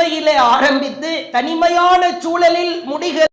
தனிமையிலே ஆரம்பித்து தனிமையான சூழலில் முடிகிற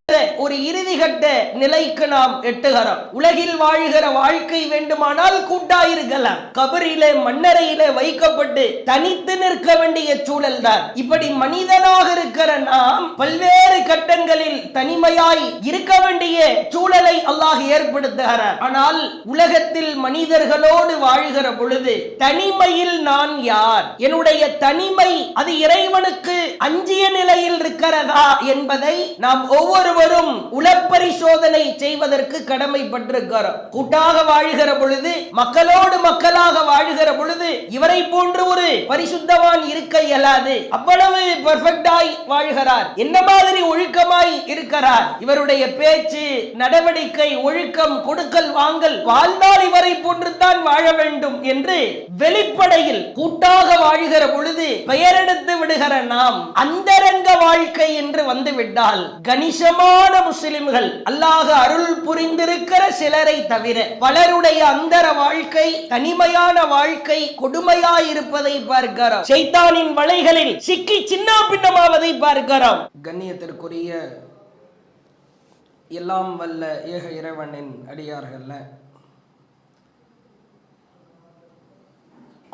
ஒரு இறுதிகட்ட நிலைக்கு நாம் எட்டுகிறோம். உலகில் வாழ்கிற வாழ்க்கை வேண்டுமானால் கூட்டாயிருக்கலாம். கபரிலே மண்ணறையிலே வைக்கப்பட்டு தனித்து நிற்க வேண்டிய சூழல் தான். இப்படி மனிதனாக இருக்கிற நாம் பல்வேறு கட்டங்களில் தனிமையாய் இருக்க வேண்டிய சூழலை அல்லாஹ் ஏற்படுத்துகிறார். ஆனால் உலகத்தில் மனிதர்களோடு வாழ்கிற பொழுது தனிமையில் நான் யார், என்னுடைய தனிமை அது இறைவனுக்கு அஞ்சிய நிலையில் இருக்கிறதா என்பதை நாம் ஒவ்வொருவரும் உளப்பரிசோதனை செய்வதற்கு கடமைப்பட்டிருக்கிறோம். கூட்டாக வாழ்கிற பொழுது, மக்களோடு மக்களாக வாழ்கிற பொழுது இவரை போன்று ஒரு பரிசுத்தவான் இருக்க இயலாது. அவ்வளவு பெர்ஃபெக்டாய் வாழ்கிறார், என்ன மாதிரி ஒழுக்கமாய் இருக்கிறார், இவருடைய பேச்சு நடவடிக்கை ஒழுக்கம் கொடுக்கல் வாங்கல் வாழ்ந்தால் இவரை போன்று தான் வாழ வேண்டும் என்று வெளிப்படையில் கூட்டாக வாழ்கிற பொழுது பெயரெடுத்து விடுகிற நாம் அந்தரங்க வாழ்க்கை என்று வந்துவிட்டால் கணிசமான முஸ்லிம்கள் அல்லாஹ் அருள் புரிந்திருக்கிற சிலரை தவிர பலருடைய அந்தர வாழ்க்கை தனிமையான வாழ்க்கை கொடுமையாய் இருப்பதை பார்க்கிறோம். ஷைத்தானின் வலைகளில் சிக்கி சின்ன பின்னமாவதை பார்க்கிறோம். கண்ணியத்திற்குரிய எல்லாம் வல்ல ஏக இறைவனின் அடியார்கள்ல,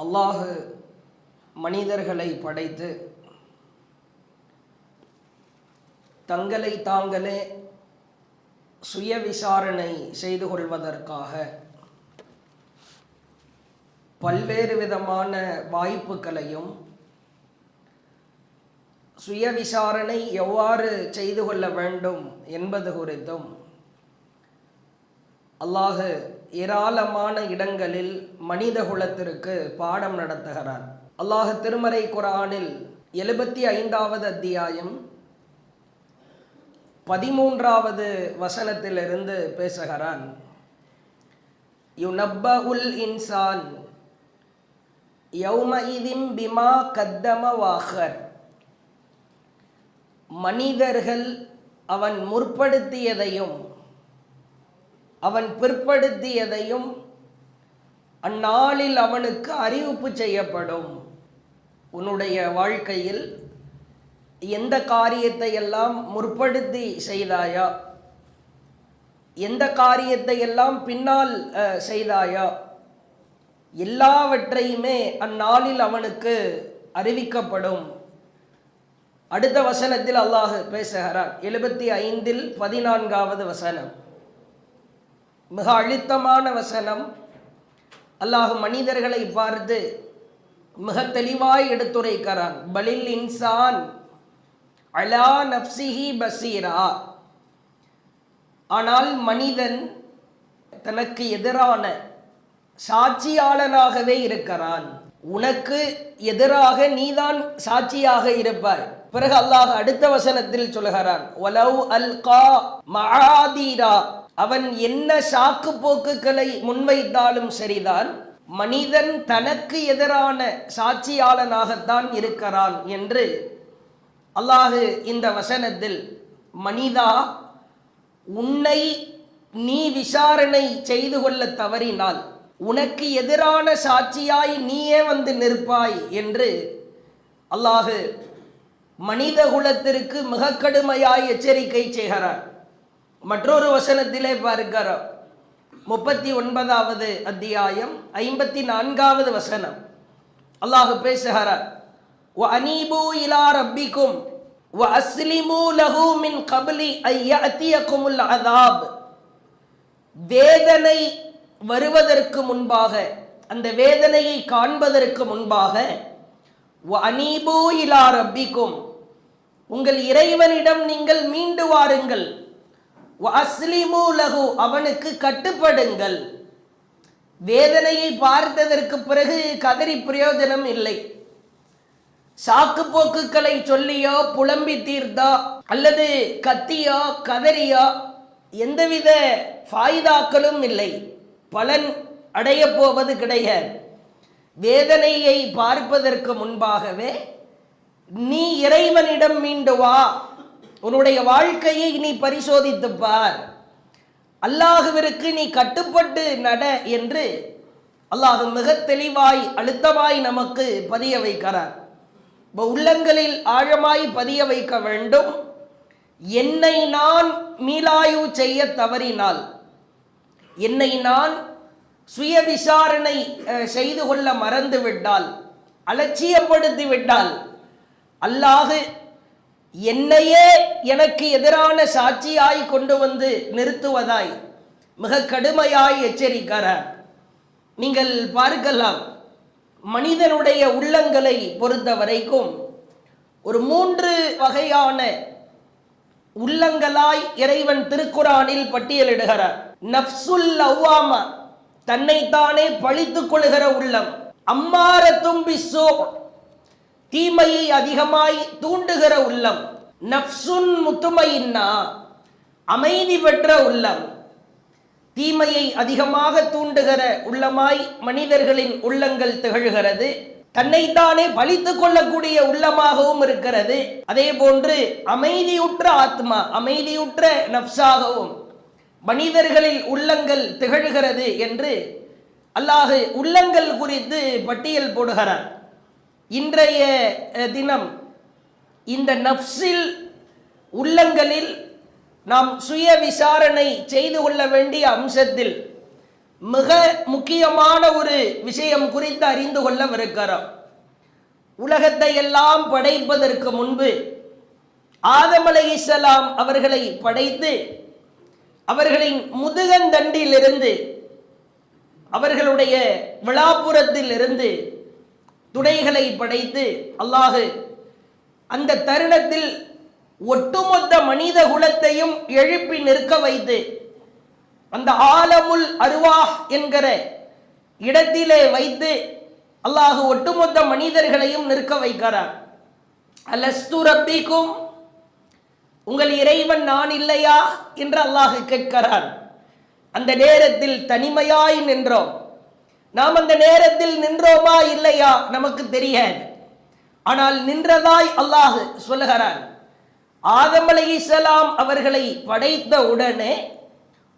அல்லாஹ் மனிதர்களை படைத்து தங்களை தாங்களே சுய விசாரணை செய்து கொள்வதற்காக பல்வேறு விதமான வாய்ப்புகளையும் சுய விசாரணை எவ்வாறு செய்து கொள்ள வேண்டும் என்பது குறித்தும் அல்லாஹ் ஏராளமான இடங்களில் மனித குலத்திற்கு பாடம் நடத்துகிறார். அல்லாஹ் திருமறை குர்ஆனில் 75வது அத்தியாயம் 13வது வசனத்திலிருந்து பேசுகிறான். யுனப்பஉல் இன்சான் யௌமஇதின் பிமா கத்தம வாஹர். மனிதர்கள் அவன் முற்படுத்தியதையும் அவன் பிற்படுத்தியதையும் அந்நாளில் அவனுக்கு அறிவிப்பு செய்யப்படும். உன்னுடைய வாழ்க்கையில் எந்த காரியத்தை எல்லாம் முற்படுத்தி செய்தாயா, எந்த காரியத்தை எல்லாம் பின்னால் செய்தாயா, எல்லாவற்றையுமே அந்நாளில் அவனுக்கு அறிவிக்கப்படும். அடுத்த வசனத்தில் அல்லாஹ் பேசுகிறான். 75ல் 14வது வசனம் மிக அழுத்தமான வசனம். அல்லாஹ் மனிதர்களை பார்த்து மிக தெளிவாய் எடுத்துரைக்கிறான். பலில் இன்சான் அலா நஃப்ஸிஹி பஸீரா. ஆனால் மனிதன் தனக்கு எதிரான சாட்சியாளனாகவே இருக்கிறான். உனக்கு எதிராக நீதான் சாட்சியாக இருப்பாய். பிறகு அல்லாஹ் அடுத்த வசனத்தில் சொல்கிறான், வலவ் அல்கா மஆதீரா. அவன் என்ன சாக்கு போக்குகளை முன்வைத்தாலும் சரிதான், மனிதன் தனக்கு எதிரான சாட்சியாளனாகத்தான் இருக்கிறான் என்று அல்லாஹ் இந்த வசனத்தில், மனிதா உன்னை நீ விசாரணை செய்து கொள்ள தவறினால் உனக்கு எதிரான சாட்சியாய் நீயே வந்து நிற்பாய் என்று அல்லாஹ் மனித குலத்திற்கு மிக கடுமையாய் எச்சரிக்கை செய்கிறார். மற்றொரு வசனத்திலே பார்க்கிறோம். 39வது அத்தியாயம் 54வது வசனம் அல்லாஹ் பேசுகிறார். வஅனீபு இலா ரப்பிக்கும் வஅஸ்லிமு லஹு மின் கப்லி அய்யஅதியகுமுல் அஸாப். வேதனை வருவதற்கு முன்பாக, அந்த வேதனையை காண்பதற்கு முன்பாக, வஅனீபு இலா ரப்பிக்கும், உங்கள் இறைவனிடம் நீங்கள் மீண்டு வாருங்கள், வஅஸ்லிமு லஹு, அவனுக்கு கட்டுப்படுங்கள். வேதனையை பார்த்ததற்கு பிறகு கதறி பிரயோஜனம் இல்லை. சாக்கு போக்குகளை சொல்லியோ புலம்பி தீர்த்தா அல்லது கத்தியா கதறியா எந்தவித ஃபாயிதாக்களும் இல்லை, பலன் அடைய போவது கிடையாது. வேதனையை பார்ப்பதற்கு முன்பாகவே நீ இறைவனிடம் மீண்டு வா, உன்னுடைய வாழ்க்கையை நீ பரிசோதித்து பார், அல்லாஹுவிற்கு நீ கட்டுப்பட்டு நட என்று அல்லாஹ் மிக தெளிவாய் அழுத்தமாய் நமக்கு பதிய வைக்கிறார். உள்ளங்களில் ஆழமாய் பதிய வைக்க வேண்டும். என்னை நான் மீளாய்வு செய்ய தவறினால், என்னை நான் சுய விசாரணை செய்து கொள்ள மறந்து விட்டால், அலட்சியப்படுத்தி விட்டால், அல்லாஹ் என்னையே எனக்கு எதிரான சாட்சியாய் கொண்டு வந்து நிறுத்துவதாய் மிக கடுமையாய் எச்சரிக்கிறார். நீங்கள் பார்க்கலாம், மனிதனுடைய உள்ளங்களை பொறுத்த வரைக்கும் ஒரு 3 வகையான உள்ளங்களாய் இறைவன் திருக்குரானில் பட்டியலிடுகிறார். நஃப்சுல் லவ்வாமா, தன்னைத்தானே பழித்துக் கொள்கிற உள்ளம். அம்மாரத்தும் பிஸ்ஸூ, தீமையை அதிகமாய் தூண்டுகிற உள்ளம். நஃப்சுன் முத்துமையின்னா, அமைதி பெற்ற உள்ளம். தீமையை அதிகமாக தூண்டுகிற உள்ளமாய் மனிதர்களின் உள்ளங்கள் திகழ்கிறது. தன்னைத்தானே பழித்துக் கொள்ளக்கூடிய உள்ளமாகவும் இருக்கிறது. அதே போன்று அமைதியுற்ற ஆத்மா, அமைதியுற்ற நஃப்ஸாகவும் மனிதர்களில் உள்ளங்கள் திகழ்கிறது என்று அல்லாஹ் உள்ளங்கள் குறித்து பட்டியல் போடுகிறார். இன்றைய தினம் இந்த நஃப்ஸில், உள்ளங்களில் நாம் சுய விசாரணை செய்து கொள்ள வேண்டிய அம்சத்தில் மிக முக்கியமான ஒரு விஷயம் குறித்து அறிந்து கொள்ளவிருக்கிறோம். உலகத்தை எல்லாம் படைப்பதற்கு முன்பு ஆதம் அலைஹிஸ்ஸலாம் அவர்களை படைத்து, அவர்களின் முதுகந்தண்டில் இருந்து, அவர்களுடைய விழாப்புறத்தில் இருந்து துடைகளை படைத்து அல்லாஹ் அந்த தருணத்தில் ஒட்டுமொத்த மனித குலத்தையும் எழுப்பி நிற்க வைத்து, அந்த ஆலமுல் அர்வாஹ் என்கிற இடத்திலே வைத்து அல்லாஹ் ஒட்டுமொத்த மனிதர்களையும் நிற்க வைக்கிறார். அலஸ்து ரப்பிக்கும், உங்கள் இறைவன் நான் இல்லையா என்று அல்லாஹ் கேட்கிறார். அந்த நேரத்தில் தனிமையாய் நின்றோம். நாம் அந்த நேரத்தில் நின்றோமா இல்லையா நமக்கு தெரியாது. ஆனால் நின்றதாய் அல்லாஹ் சொல்லுகிறான். ஆதம் அலைஹிஸ்ஸலாம் அவர்களை படைத்த உடனே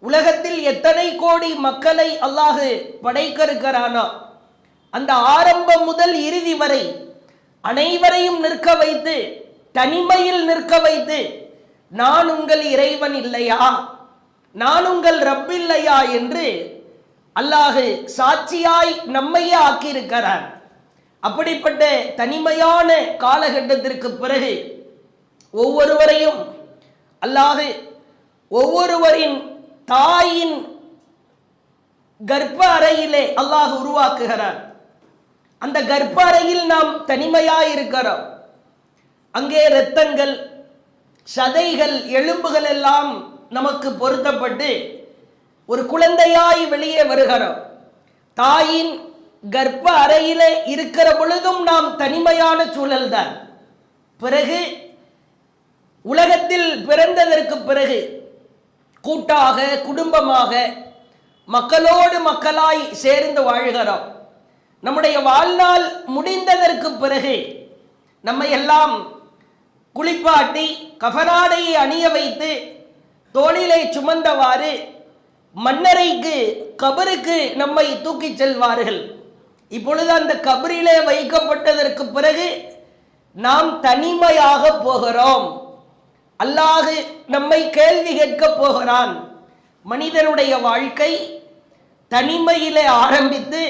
உலகத்தில் எத்தனை கோடி மக்களை அல்லாஹ் படைக்க இருக்கிறானோ, அந்த ஆரம்பம் முதல் இறுதி வரை அனைவரையும் நிற்க வைத்து, தனிமையில் நிற்க வைத்து, நான் உங்கள் இறைவன் இல்லையா, நான் உங்கள் ரப் இல்லையா என்று அல்லாஹ் சாட்சியாய் நம்மையே ஆக்கியிருக்கிறார். அப்படிப்பட்ட தனிமையான காலகட்டத்திற்கு பிறகு ஒவ்வொருவரையும் அல்லாஹ் ஒவ்வொருவரின் தாயின் கர்ப்ப அறையிலே அல்லாஹ் உருவாக்குகிறார். அந்த கர்ப்ப அறையில் நாம் தனிமையாய் இருக்கிறோம். அங்கே இரத்தங்கள், சதைகள், எலும்புகள் எல்லாம் நமக்கு பொருத்தப்பட்டு ஒரு குழந்தையாய் வெளியே வருகிறோம். தாயின் கர்ப்ப அறையிலே இருக்கிற பொழுதும் நாம் தனிமையான சூழல்தான். பிறகு உலகத்தில் பிறந்ததற்கு பிறகு கூட்டாக, குடும்பமாக, மக்களோடு மக்களாய் சேர்ந்து வாழ்கிறோம். நம்முடைய வாழ்நாள் முடிந்ததற்கு பிறகு நம்மை எல்லாம் குளிப்பாட்டி கஃனாடையை அணிய வைத்து தோளிலே சுமந்தவாறு மன்னரைக்கு, கபருக்கு நம்மை தூக்கி செல்வார்கள். இப்பொழுது அந்த கபரிலே வைக்கப்பட்டதற்கு பிறகு நாம் தனிமையாக போகிறோம். அல்லாஹ் நம்மை கேள்வி கேட்க போகிறான். மனிதனுடைய வாழ்க்கை தனிமையிலே ஆரம்பித்து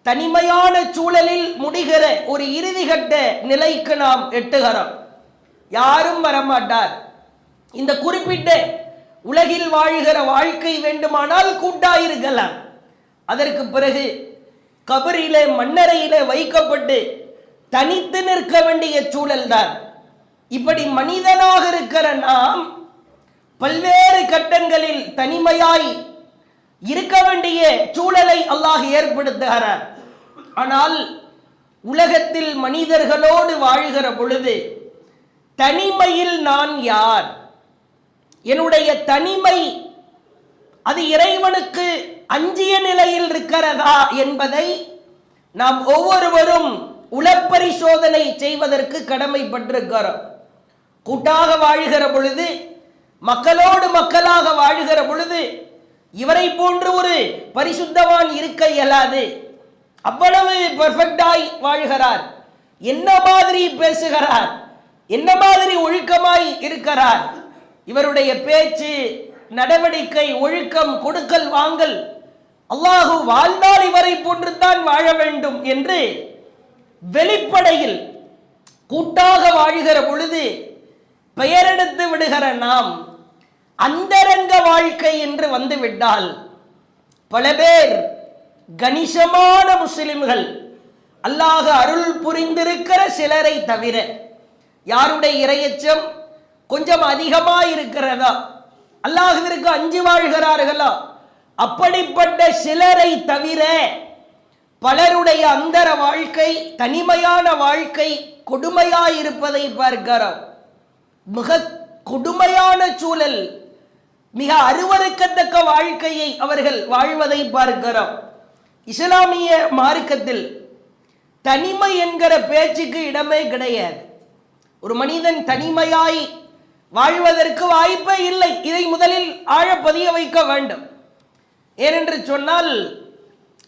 தனிமையான சூழலில் முடிகிற ஒரு இறுதிகட்ட நிலைக்கு நாம் எட்டுகிறோம். யாரும் வரமாட்டார். இந்த குறிப்பிட்ட உலகில் வாழ்கிற வாழ்க்கை வேண்டுமானால் கூட்டாயிருக்கலாம். அதற்கு பிறகு கபரிலே, மண்ணறையிலே வைக்கப்பட்டு தனித்து நிற்க வேண்டிய சூழல் தான். இப்படி மனிதனாக இருக்கிற நாம் பல்வேறு கட்டங்களில் தனிமையாய் இருக்க வேண்டிய சூழலை அல்லாஹ் ஏற்படுத்துகிறார். ஆனால் உலகத்தில் மனிதர்களோடு வாழ்கிற பொழுது தனிமையில் நான் யார், என்னுடைய தனிமை அது இறைவனுக்கு அஞ்சிய நிலையில் இருக்கிறதா என்பதை நாம் ஒவ்வொருவரும் உளப்பரிசோதனை செய்வதற்கு கடமைப்பட்டிருக்கிறோம். கூட்டாக வாழ்கிற பொழுது, மக்களோடு மக்களாக வாழ்கிற பொழுது இவரை போன்று ஒரு பரிசுத்தவான் இருக்க இயலாது. அவ்வளவு பெர்ஃபெக்டாய் வாழ்கிறார். என்ன மாதிரி பேசுகிறார், என்ன மாதிரி ஒழுக்கமாய் இருக்கிறார், இவருடைய பேச்சு, நடவடிக்கை, ஒழுக்கம், கொடுக்கல் வாங்கல், அல்லாஹு வாழ்ந்தால் இவரை போன்றுதான் வாழ வேண்டும் என்று வெளிப்படையில் கூட்டாக வாழ்கிற பொழுது பெயரெடுத்து விடுகிற நாம் அந்தரங்க வாழ்க்கை என்று வந்துவிட்டால் பல பேர், கணிசமான முஸ்லிம்கள், அல்லாஹ் அருள் புரிந்திருக்கிற சிலரை தவிர, யாருடைய இரையச்சம் கொஞ்சம் அதிகமாக இருக்கிறதா, அல்லாஹ்விற்கு அஞ்சு வாழ்கிறார்களா, அப்படிப்பட்ட சிலரை தவிர பலருடைய அந்தர வாழ்க்கை, தனிமையான வாழ்க்கை கொடுமையாயிருப்பதை பார்க்கிறோம். மிக கொடுமையான சூழல், மிக அருவருக்கத்தக்க வாழ்க்கையை அவர்கள் வாழ்வதை பார்க்கிறோம். இஸ்லாமிய மார்க்கத்தில் தனிமை என்கிற பேச்சுக்கு இடமே கிடையாது. ஒரு மனிதன் தனிமையாய் வாழ்வதற்கு வாய்ப்பே இல்லை. இதை முதலில் ஆழ பதிய வைக்க வேண்டும். ஏனென்று சொன்னால்,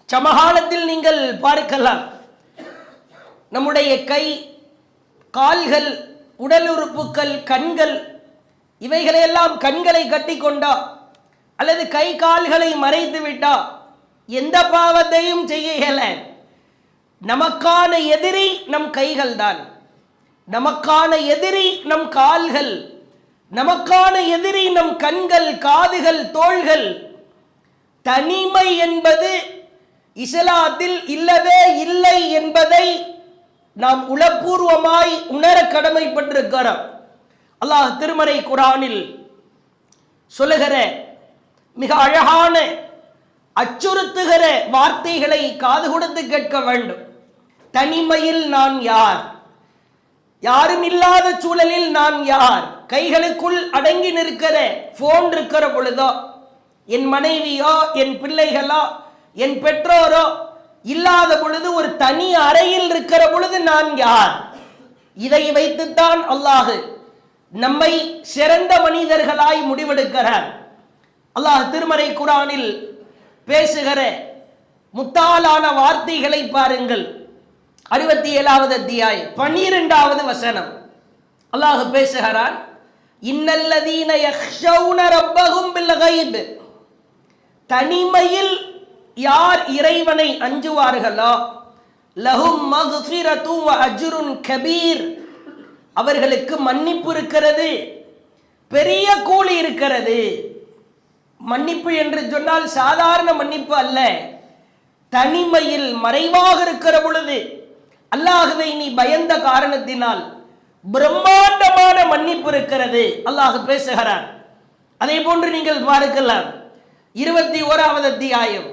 சமகாலத்தில் நீங்கள் பார்க்கலாம், நம்முடைய கை, கால்கள், உடல் உறுப்புகள், கண்கள், இவைகளையெல்லாம் கண்களை கட்டி கொண்டா அல்லது கை கால்களை மறைத்து விட்டா எந்த பாவத்தையும் செய்ய இயல. நமக்கான எதிரி நம் கைகள் தான், நமக்கான எதிரி நம் கால்கள், நமக்கான எதிரி நம் கண்கள், காதுகள், தோள்கள். தனிமை என்பது இஸ்லாத்தில் இல்லவே இல்லை என்பதை நாம் உளப்பூர்வமாய் உணர கடமைப்பட்டிருக்கிறோம். அல்லாஹ் திருமறை குர்ஆனில் சொல்லுகிற மிக அழகான அச்சுறுத்துகிற வார்த்தைகளை காது கொடுத்து கேட்க வேண்டும். தனிமையில் நான் யார், யாரும் இல்லாத சூழலில் நான் யார், கைகளுக்குள் அடங்கி நிற்கிற போன் இருக்கிற பொழுதோ, என் மனைவியோ, என் பிள்ளைகளோ, என் பெற்றோரோ இல்லாத பொழுது, ஒரு தனி அறையில் இருக்கிற பொழுது நான் யார்? இதை வைத்துத்தான் அல்லாஹ் நம்மை சிறந்த மனிதர்களாய் முடிவெடுக்கிறார். அல்லாஹ் திருமறை குர்ஆனில் பேசுகிற முத்தாலான வார்த்தைகளை பாருங்கள். 67வது அத்தியாயம் 12வது வசனம். அல்லாஹ் பேசுகிறான், இன்னல்லதீன யக்ஷௌன ரப்பஹும் பில் கைப். தனிமையில் யார் இறைவனை அஞ்சுவார்களோ, லஹும் மக்ஃபிரத்து வ அஜ்ருன் கபீர், அவர்களுக்கு மன்னிப்பு இருக்கிறது, பெரிய கூலி இருக்கிறது. மன்னிப்பு என்று சொன்னால் சாதாரண மன்னிப்பு அல்ல. தனிமையில் மறைவாக இருக்கிற பொழுது அல்லாஹ்வை நீ பயந்த காரணத்தினால் பிரம்மாண்டமான மன்னிப்பு இருக்கிறது. அல்லாஹ் பேசுகிறான். அதே போன்று நீங்கள் பார்க்கலாம், 21வது அத்தியாயம்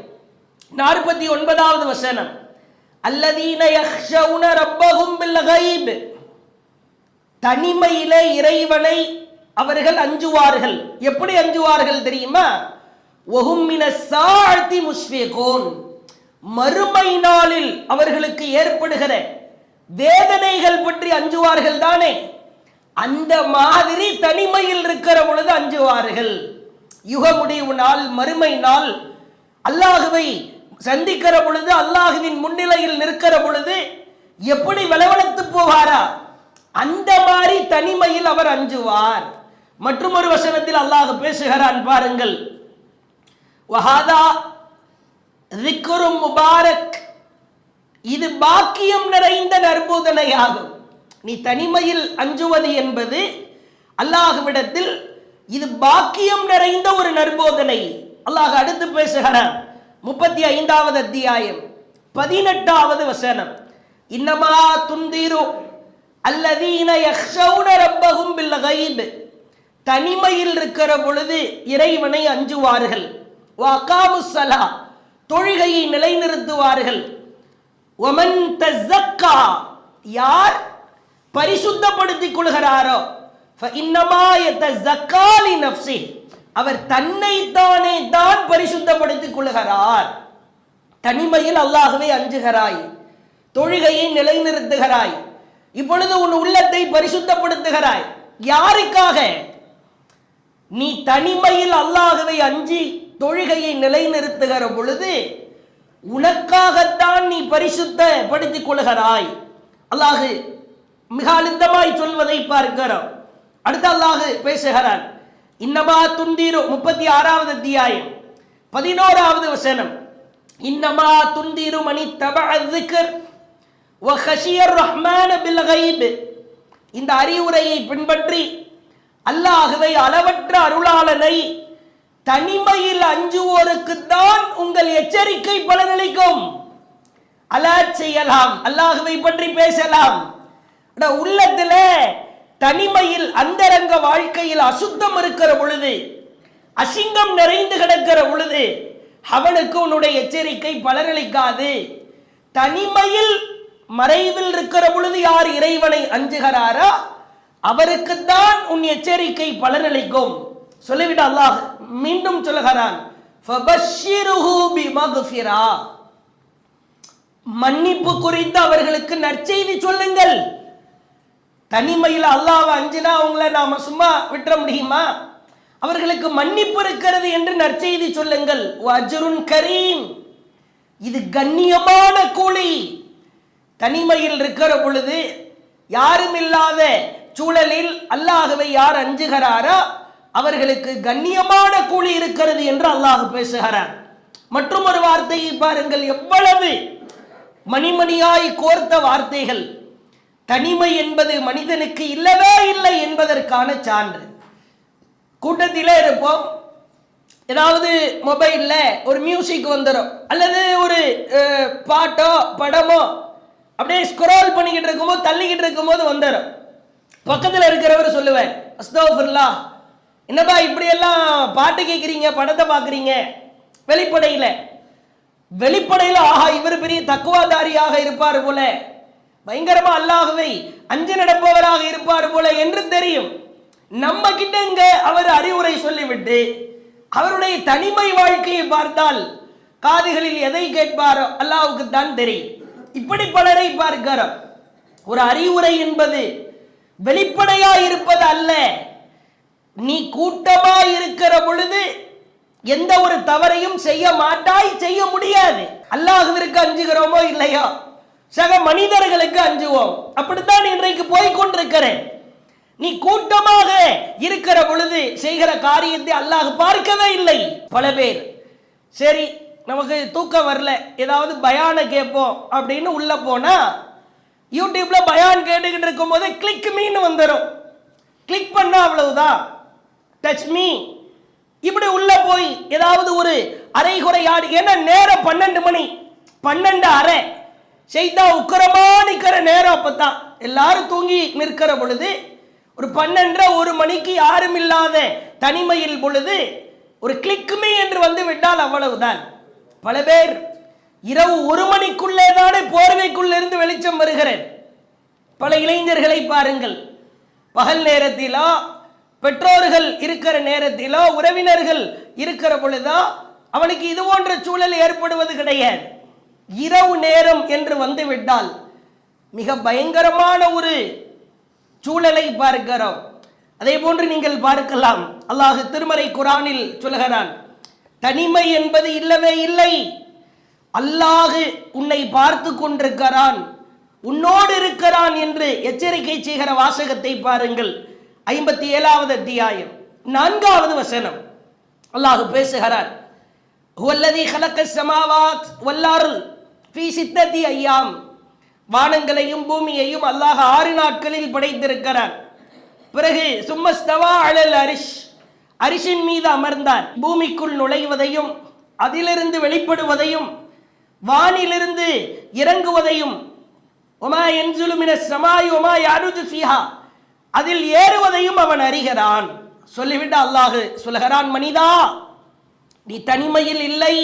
49வது வசனம், அல்லதீன யக்ஷௌன ரப்பஹும் பில் கைப். தனிமையிலே இறைவனை அவர்கள் அஞ்சுவார்கள். எப்படி அஞ்சுவார்கள் தெரியுமா? வஹும் மினஸ் ஸாஅத்தி முஷ்ஃபிகூன். மறுமை நாளில் அவர்களுக்கு ஏற்படுகிற வேதனைகள் பற்றி அஞ்சுவார்கள் தானே, அந்த மாதிரி தனிமையில் இருக்கிற பொழுது அஞ்சுவார்கள். யுக முடிவு நாள், மறுமை நாள், அல்லாஹுவை சந்திக்கிற பொழுது, அல்லாஹுவின் முன்னிலையில் நிற்கிற பொழுது எப்படி விளவெடுத்து போவாரா, அந்த மாதிரி தனிமையில் அவர் அஞ்சுவார். மற்றும் ஒரு வசனத்தில் அல்லாஹ் பேசுகிறான் பாருங்கள், வஹாதா ذிக்ரும் முபாரக். இது பாக்கியம் நிறைந்த நற்போதனையாகும். நீ தனிமையில் அஞ்சுவது என்பது அல்லாஹ்விடத்தில் இது பாக்கியம் நிறைந்த ஒரு நற்போதனை. அல்லாஹ் அடுத்து பேசுகிறான் 35வது அத்தியாயம் 18வது வசனம், இன்னமா துந்திரு அல்லதீன யக்ஷௌன ரப்பஹும் பில் கைப். தனிமையில் இருக்கிற பொழுது இறைவனை அஞ்சுவார்கள். வஅகாமுஸ் ஸலா, தொழுகையை நிலைநிறுத்துவார்கள். வமன் தஸக்கா, யார் பரிசுத்தப்படுத்திக் கொள்கிறாரோ, ஃபஇன்னமா யதஸக்கா லினஃப்ஸி, அவர் தன்னைத்தானே தான் பரிசுத்தப்படுத்திக் கொள்கிறார். தனிமையில் அல்லாஹ்வை அஞ்சுகிறாய், தொழுகையை நிலைநிறுத்துகிறாய், இப்பொழுது உன் உள்ளத்தை பரிசுத்தப்படுத்துகிறாய். யாருக்காக? நீ தனிமையில் அல்லாஹ்வை அஞ்சி தொழுகையை நிலைநிறுத்துகிற பொழுது உனக்காகத்தான் நீ பரிசுத்தப்படுத்திக் கொள்கிறாய். அல்லாஹ் மிக அழுத்தமாய் சொல்வதை பார்க்கிறோம். அடுத்து அல்லாஹ் பேசுகிறான். இன்னமா துந்திரு 36வது அத்தியாயம் 11வது வசனம். இன்னமா துந்திரு மனி தபஅ ذிக்ர் வ ஹஷியர் ரஹ்மான் பில் கைப். இந்த அறிவுரையை பின்பற்றி அல்லாஹ்வை அளவற்ற அருளாளனை தனிமையில் அஞ்சுவோருக்குத்தான் உங்கள் எச்சரிக்கை பலனளிக்கும். அலர்ட் செய்யலாம், அல்லாஹ்வை பற்றி பேசலாம். உள்ளத்துல தனிமையில் அந்தரங்க வாழ்க்கையில் அசுத்தம் இருக்கிற பொழுது, அசிங்கம் நிறைந்து கிடக்கிற பொழுது அவனுக்கு உன்னுடைய எச்சரிக்கை பலனளிக்காது. தனிமையில் மறைவில் இருக்கிற பொழுது யார் இறைவனை அஞ்சுகிறாரோ அவருக்குத்தான் உன் எச்சரிக்கை பலனளிக்கும். சொல்லிவிட்டு அல்லாஹ் மீண்டும் சொல்லுகிறான், மன்னிப்பு குறித்து அவர்களுக்கு நற்செய்தி சொல்லுங்கள். தனிமையில் அல்லாஹ்வை அஞ்சினா அவங்களை நாம சும்மா விட்டுற முடியுமா? அவர்களுக்கு மன்னிப்பு இருக்கிறது என்று நற்செய்தி சொல்லுங்கள். அஜ்ருன் கரீம், இது கண்ணியமான கூலி. தனிமையில் இருக்கிற பொழுது யாரும் இல்லாத சூழலில் அல்லாஹ்வை யார் அஞ்சுகிறாரோ அவர்களுக்கு கண்ணியமான கூலி இருக்கிறது என்று அல்லாஹ் பேசுகிறார். மற்றும் ஒரு வார்த்தையை பாருங்கள், எவ்வளவு மணிமணியாய் கோர்த்த வார்த்தைகள். தனிமை என்பது மனிதனுக்கு இல்லவே இல்லை என்பதற்கான சான்று. கூட்டத்திலே இருப்போம், ஏதாவது மொபைல்ல ஒரு மியூசிக் வந்துடும், அல்லது ஒரு பாட்டோ படமோ அப்படியே ஸ்க்ரோல் பண்ணிக்கிட்டு இருக்கும்போது தள்ளிக்கிட்டு இருக்கும்போது வந்துடும். பக்கத்தில் இருக்கிறவர் சொல்லுவேன், அஸ்தக்ஃபிருல்லாஹ், என்னப்பா இப்படி எல்லாம் பாட்டு கேட்குறீங்க, படத்தை பார்க்குறீங்க. வெளிப்படையில் ஆஹா இவர் பெரிய தக்குவாதாரியாக இருப்பார் போல, பயங்கரமா அல்லாஹ்வை அஞ்சு நடப்பவராக இருப்பார் போல என்று தெரியும். நம்ம கிட்ட இங்க அவர் அறிவுரை சொல்லிவிட்டு அவருடைய தனிமை வாழ்க்கையை பார்த்தால் காதுகளில் எதை கேட்பாரோ அல்லாஹ்வுக்கு தான் தெரியும். இப்படி பலரை பார்க்கிறோம். ஒரு அறிவுரை என்பது வெளிப்படையாய் இருப்பது அல்ல. நீ கூட்டமாய் இருக்கிற பொழுது எந்த ஒரு தவறையும் செய்ய மாட்டாய், செய்ய முடியாது. அல்லாஹ்விற்கு அஞ்சுகிறோமோ இல்லையோ, சக மனிதர்களுக்கு அஞ்சுவோம். அப்படித்தான் இன்றைக்கு போய்கொண்டிருக்கிறேன். நீ கூட்டமாக இருக்கிற பொழுது செய்கிற காரியத்தை அல்லாஹ் பார்க்கவே இல்லை. பல பேர் சரி நமக்கு தூக்கம் வரல, ஏதாவது பயான கேட்போம் அப்படின்னு உள்ள போனா யூடியூப்ல பயான் கேட்டுக்கிட்டு இருக்கும் போது கிளிக் மீன்னு வந்துடும். கிளிக் பண்ணா அவ்வளவுதான், டச் மீ இப்படி உள்ள போய் ஏதாவது ஒரு அரைகுறை ஆடு. ஏன்னா நேரம் 12 மணி 12:30 செய்தா உக்கரமா நிற்கிற நேரம். அப்பதான் எல்லாரும் தூங்கி நிற்கிற பொழுது ஒரு 12:30 மணிக்கு யாரும் இல்லாத தனிமையில் பொழுது ஒரு கிளிக்குமே என்று வந்து விட்டால் அவ்வளவுதான். பல பேர் இரவு 1 மணிக்குள்ளே தானே போர்வைக்குள்ளிருந்து வெளிச்சம் வருகிறேன். பல இளைஞர்களை பாருங்கள், பகல் நேரத்திலோ பெற்றோர்கள் இருக்கிற நேரத்திலோ உறவினர்கள் இருக்கிற பொழுதோ அவனுக்கு இது போன்ற சூழல் ஏற்படுவது கிடையாது. இரவு நேரம் என்று வந்துவிட்டால் மிக பயங்கரமான ஒரு சூழலை பார்க்கிறோம். அதே போன்று நீங்கள் பார்க்கலாம், அல்லாஹ் திருமறை குர்ஆனில் சொல்கிறான், தனிமை என்பது இல்லவே இல்லை. அல்லாஹ் உன்னை பார்த்து கொண்டிருக்கிறான், உன்னோடு இருக்கிறான் என்று எச்சரிக்கை செய்கிற வாசகத்தை பாருங்கள். 57வது அத்தியாயம் 4வது வசனம் அல்லாஹ் பேசுகிறான், ஹுவல்லதி ஹலக்கஸ் ஸமாவாத் வல் அர்த் ஃபீ சித்தத்தி அய்யாம். வானங்களையும் பூமியையும் அல்லாஹ் 6 நாட்களில் படைத்திருக்கிறான். பிறகு சும்மஸ்தவா அலல் அரிஷ், அரிஷின் மீது அமர்ந்தான். பூமிக்குள் நுழைவதையும் அதிலிருந்து வெளிப்படுவதையும் வானிலிருந்து இறங்குவதையும் ஒமா யன்ஸுலு மினஸ் ஸமாஇ ஒமா யஅருஜு ஃபீஹா, அதில் ஏறுவதையும் அவன் அறிகிறான். சொல்லிவிட்டு அல்லாஹ் சொல்கிறான், மனிதா நீ தனிமையில் இல்லை.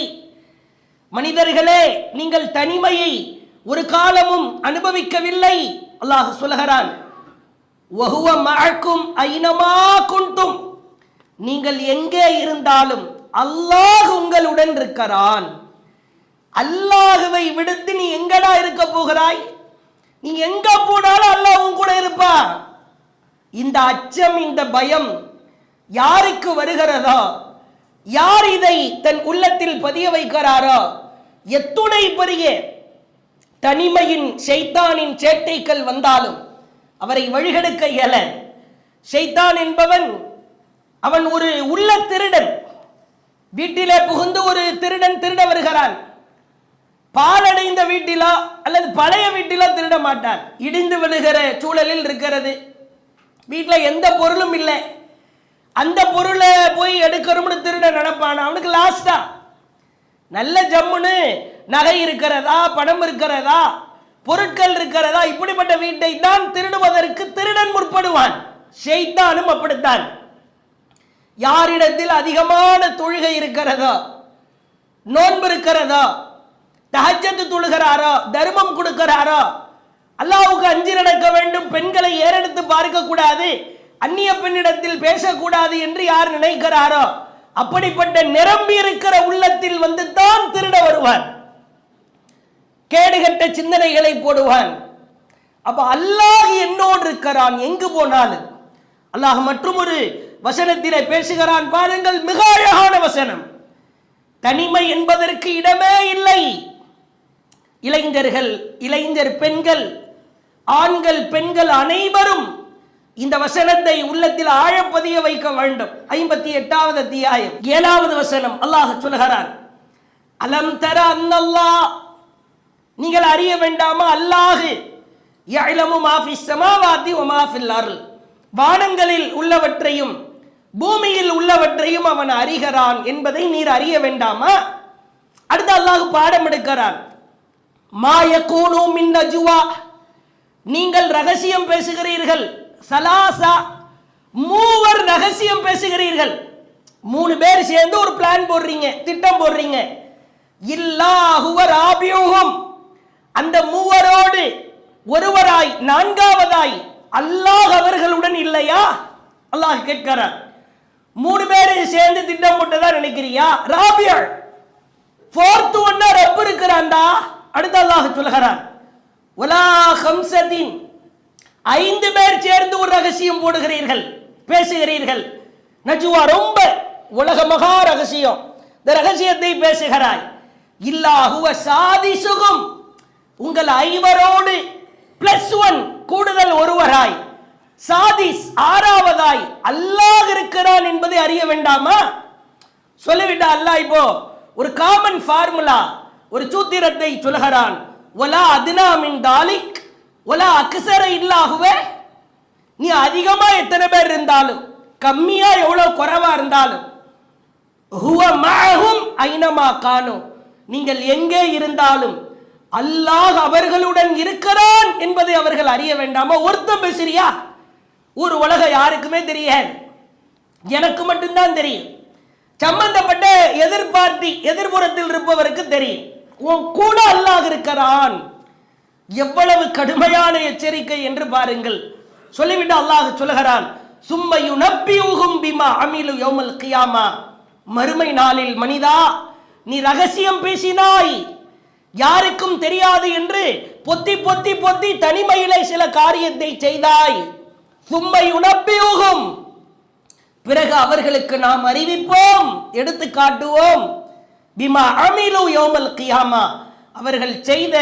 மனிதர்களே நீங்கள் தனிமையை ஒரு காலமும் அனுபவிக்கவில்லை. அல்லாஹ் சொல்கிறான், வஹுவ மஅக்கும் ஐனமா குன்தும், நீங்கள் எங்கே இருந்தாலும் அல்லாஹ் உங்களுடன் இருக்கிறான். அல்லாஹ்வை விடுத்து நீ எங்கடா இருக்க போகிறாய்? நீ எங்க போனாலும் அல்லாஹ் உன் கூட இருப்பான். இந்த அச்சம், இந்த பயம் யாருக்கு வருகிறதோ, யார் இதை தன் உள்ளத்தில் பதிய வைக்கிறாரோ, எத்துணை பெரிய தனிமையின் ஷைத்தானின் சேட்டைகள் வந்தாலும் அவரை வழிகெடுக்க இயல. ஷைத்தான் என்பவன் அவன் ஒரு உள்ள திருடன். வீட்டிலே புகுந்து ஒரு திருடன் திருட வருகிறான். பாலடைந்த வீட்டிலோ அல்லது பழைய வீட்டிலோ திருட மாட்டான். இடிந்து விழுகிற சூழலில் இருக்கிறது, வீட்டில் எந்த பொருளும் இல்லை, அந்த பொருளை போய் எடுக்கணும்னு திருட நினைப்பான். அவனுக்கு லாஸ்டா நல்ல ஜம்முன்னு நகை இருக்கிறதா, பணம் இருக்கிறதா, பொருட்கள் இருக்கிறதா, இப்படிப்பட்ட வீட்டை தான் திருடுவதற்கு திருடன் முற்படுவான். ஷைத்தானும் அப்படித்தான். யாரிடத்தில் அதிகமான தொழுகை இருக்கிறதோ, நோன்பு இருக்கிறதோ, தஹஜ்ஜத் தொழுகிறாரோ, தர்மம் கொடுக்கிறாரோ, அல்லாஹ்வுக்கு அஞ்சி நடக்க வேண்டும், பெண்களை ஏறெடுத்து பார்க்க கூடாது, அந்நிய பெண்ணிடத்தில் பேசக்கூடாது என்று யார் நினைக்கிறாரோ அப்படிப்பட்ட நிரம்பி இருக்கிற உள்ளத்தில் வந்து தான் திருட வருவான். கேடுகட்ட சிந்தனைகளை போடுவான். அப்ப அல்லாஹ் என்னோடு இருக்கிறான் எங்கு போனாலும். அல்லாஹ் மற்றும் ஒரு வசனத்திலே பேசுகிறான் பாருங்கள், மிக அழகான வசனம். தனிமை என்பதற்கு இடமே இல்லை. இளைஞர்கள், இளைஞர் பெண்கள், ஆண்கள், பெண்கள் அனைவரும் இந்த வசனத்தை உள்ளத்தில் ஆழப்பதிய வைக்க வேண்டும். 58வது அத்தியாயம் 7வது வசனம் அல்லாஹ் சொல்கிறான், அலம் தர அன்னல்லாஹ், நீங்கள் அறிய வேண்டாமா, அல்லாஹ் யஅலமு மா ஃபிஸ் ஸமாவாதி வ மா ஃபில் அர்ல், வானங்களில் உள்ளவற்றையும் பூமியில் உள்ளவற்றையும் அவன் அறிகிறான் என்பதை நீர் அறிய வேண்டாமா? அடுத்து அல்லாஹ் பாடம் எடுக்கிறான். மா யகூனு மின் நஜ்வா, நீங்கள் ரகசியம் பேசுகிறீர்கள். சலாசா, மூவர் ரகசியம் பேசுகிறீர்கள். 3 பேர் சேர்ந்து ஒரு பிளான் போடுறீங்க, திட்டம் போடுறீங்க. இல்லாஹுவ ராபியுஹும், அந்த மூவரோடு ஒருவராய், நான்காவதாய் அல்லாஹ் அவர்களுடன் இல்லையா? அல்லாஹ் கேட்கிறார். 3 பேர் சேர்ந்து திட்டம் போட்டதா நினைக்கிறியா? ராபியா, ஃபோர்த் ஒன்னா ரப் இருக்கிறான்டா. அடுத்து அல்லாஹ் சொல்கிறான், வலா ஹம்சதின், 5 பேர் சேர்ந்து ஒரு ரகசியம் போடுகிறீர்கள், பேசுகிறீர்கள். நஜ்வா, ரொம்ப உலக மகா ரகசியம், இந்த ரகசியத்தை பேசுகிறாய். இல்லாஹுவ சாதிசுகும், உங்கள் 5வரோடு +1 கூடுதல் ஒருவராய், சாதிஸ் 6வதாய் அல்லாஹ் இருக்கிறான் என்பதை அறிய வேண்டாமா? சொல்லிவிட்டா அல்லாஹ் இப்போ ஒரு காமன் ஃபார்முலா, ஒரு சூத்திரத்தை சொல்கிறான். வலா அத்னா மின் தாலிக் வலா அக்ஸர இல்லாஹுவே, நீ அதிகமா எத்தனை பேர் இருந்தாலும், கம்மியா எவ்வளவு குறைவா இருந்தாலும், ஹுவ மஅஹும் ஐனமா கானு, நீங்கள் எங்கே இருந்தாலும் அல்லாஹ் அவர்களுடன் இருக்கிறான் என்பதை அவர்கள் அறிய வேண்டாமா? ஒருத்தன் பேசுறியா? ஒரு உலக யாருக்குமே தெரியாது, எனக்கு மட்டும்தான் தெரியும். சம்பந்தப்பட்ட எதிர்பார்த்தி எதிர்புறத்தில் இருப்பவருக்கு தெரியும். உன் கூட அல்லாஹ் இருக்கிறான். எவ்வளவு கடுமையான எச்சரிக்கை என்று பாருங்கள். சொல்லிவிட்டு அல்லாஹ் சொல்லுகிறான், சும்ம யுனப்பியுஹும் பிமா அமிலு யௌமல் கியாமா, மறுமை நாளில் மனிதா, நீ ரகசியம் பேசினாய், யாருக்கும் தெரியாது என்று பொத்தி பொத்தி பொத்தி தனிமையிலே சில காரியத்தை செய்தாய். சும்ம யுனப்பியுஹும், பிறகு அவர்களுக்கு நாம் அறிவிப்போம், எடுத்து காட்டுவோம். பிமா அமிலு யௌமல் கியாமா, அவர்கள் செய்த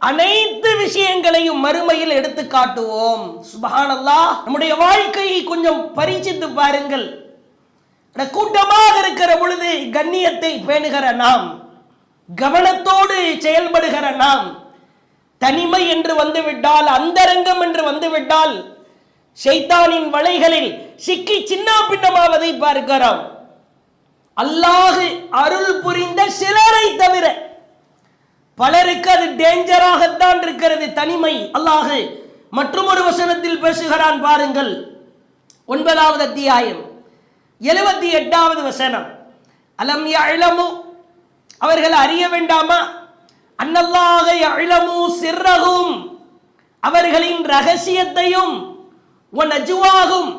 அனைத்து விஷயங்களையும் மறுமையில் எடுத்து காட்டுவோம். சுப்ஹானல்லாஹ். நம்முடைய வாழ்க்கையை கொஞ்சம் பரீட்சித்து பாருங்கள். கூட்டமாக இருக்கிற பொழுது கண்ணியத்தை பேணுகிற நாம், கவனத்தோடு செயல்படுகிற நாம், தனிமை என்று வந்துவிட்டால், அந்தரங்கம் என்று வந்துவிட்டால், ஷைத்தானின் வலைகளில் சிக்கி சின்ன பின்னமாவதை பார்க்கிறோம். அல்லாஹ் அருள் புரிந்த சிலரை தவிர பலருக்கு அது டேஞ்சராகத்தான் இருக்கிறது தனிமை. அல்லாஹ் மற்றும் ஒரு வசனத்தில் பேசுகிறான் பாருங்கள். 9வது அத்தியாயம் 78வது வசனம். அலம் யஅலமு, அவர்கள் அறிய வேண்டாமா? அன்னல்லாஹ யஅலமு சிர்ரஹும், அவர்களின் ரகசியத்தையும், வ நஜ்வாஹும்,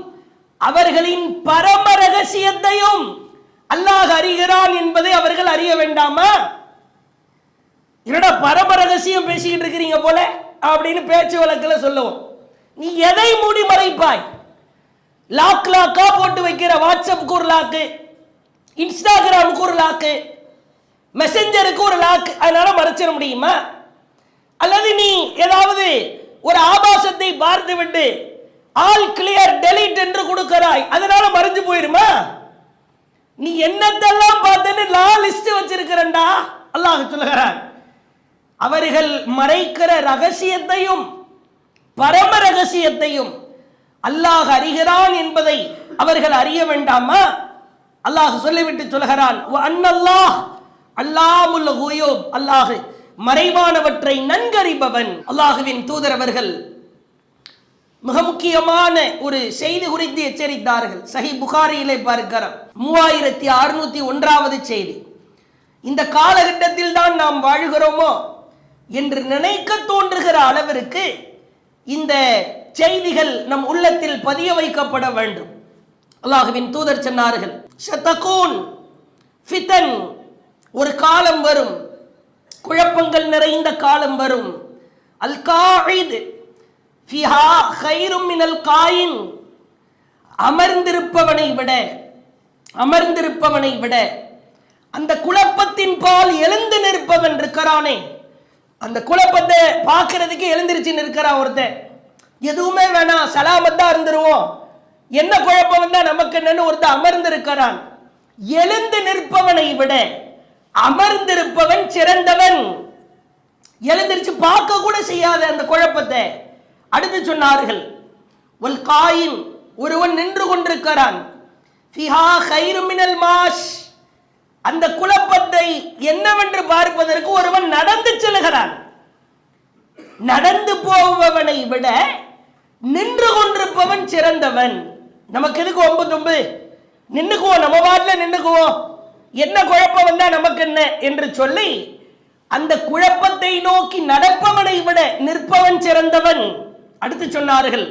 அவர்களின் பரம ரகசியத்தையும் அல்லாஹ் அறிகிறான் என்பதை அவர்கள் அறிய வேண்டாமா? என்னடா பரம ரகசியம் பேசிக்கிட்டு இருக்கிறீங்க போல அப்படின்னு பேச்சு வழக்கில் சொல்லுவோம். நீ எதை மூடி மறைப்பாய்? லாக் லாக்கா போட்டு வைக்கிற வாட்ஸ்அப்புக்கு ஒரு லாக்கு, இன்ஸ்டாகிராமுக்கு ஒரு லாக்கு, மெசஞ்சருக்கு ஒரு லாக், அதனால மறைச்சிட முடியுமா? அல்லது நீ ஏதாவது ஒரு ஆபாசத்தை பார்த்துவிட்டு ஆல் கிளியர் டெலீட் என்று கொடுக்கிறாய், அதனால மறைஞ்சு போயிருமா? நீ என்னத்தெல்லாம் பார்த்தேன்னு லிஸ்ட் வச்சிருக்கிறண்டா. அல்லாஹ் சொல்லுகிறான், அவர்கள் மறைக்கிற ரகசியத்தையும் பரம ரகசியத்தையும் அல்லாஹ் அறிகிறான் என்பதை அவர்கள் அறிய வேண்டாமா? அல்லாஹ் சொல்லிவிட்டு சொல்கிறான், அல்லாஹுல் குயூப், அல்லாஹ் மறைவானவற்றை நன்கறிபவன். அல்லாஹுவின் தூதர் அவர்கள் மிக முக்கியமான ஒரு செய்தி குறித்து எச்சரித்தார்கள். சஹீஹ் புகாரியிலே பார்க்கிறோம், 3601வது செய்தி. இந்த காலகட்டத்தில் தான் நாம் வாழ்கிறோமோ என்று நினைக்க தோன்றுகிற அளவிற்கு இந்த செய்திகள் நம் உள்ளத்தில் பதிய வைக்கப்பட வேண்டும். அல்லாஹுவின் தூதர் சொன்னார்கள், ஷதகூன் ஃபிதன், ஒரு காலம் வரும், குழப்பங்கள் நிறைந்த காலம் வரும். அல் காயித் ஃபிஹா கைரும் மினல் காயின், அமர்ந்திருப்பவனை விட அந்த குழப்பத்தின் பால் எழுந்து நிற்பவன் இருக்கிறானே, அந்த குழப்பத்தை பார்க்கறதுக்கு எழுந்திருச்சு நிற்கிறான் ஒருத்தன். எதுவுமே வேணாம், சலாமத்தா இருந்துருவோம், என்ன குழப்பம் வந்தா நமக்கு என்னன்னு ஒருத்தன் அமர்ந்திருக்கிறான். எழுந்து நிற்பவனை விட அமர்ந்திருப்பவன் சிறந்தவன். எழுந்திருச்சு பார்க்க கூட செய்யாத அந்த குழப்பத்தை. அடுத்து சொன்னார்கள், ஒல் காயின், ஒருவன் நின்று கொண்டிருக்கிறான், ஃபிஹா கைரு மினல் மாஷ், அந்த குழப்பத்தை என்னவென்று பார்ப்பதற்கு ஒருவன் நடந்து செல்கிறான். நடந்து போபவனை விட நின்று கொண்டிருப்பவன் சிறந்தவன். நமக்கு எதுக்கு ஒம்பு தும்பு, நின்னுக்குவோம், நம்ம பாட்டில் நின்னுக்குவோம், என்ன குழப்பம் வந்தா நமக்கு என்ன என்று சொல்லி அந்த குழப்பத்தை நோக்கி நடப்பவனை விட நிற்பவன் சிறந்தவன். அடுத்து சொன்னார்கள்,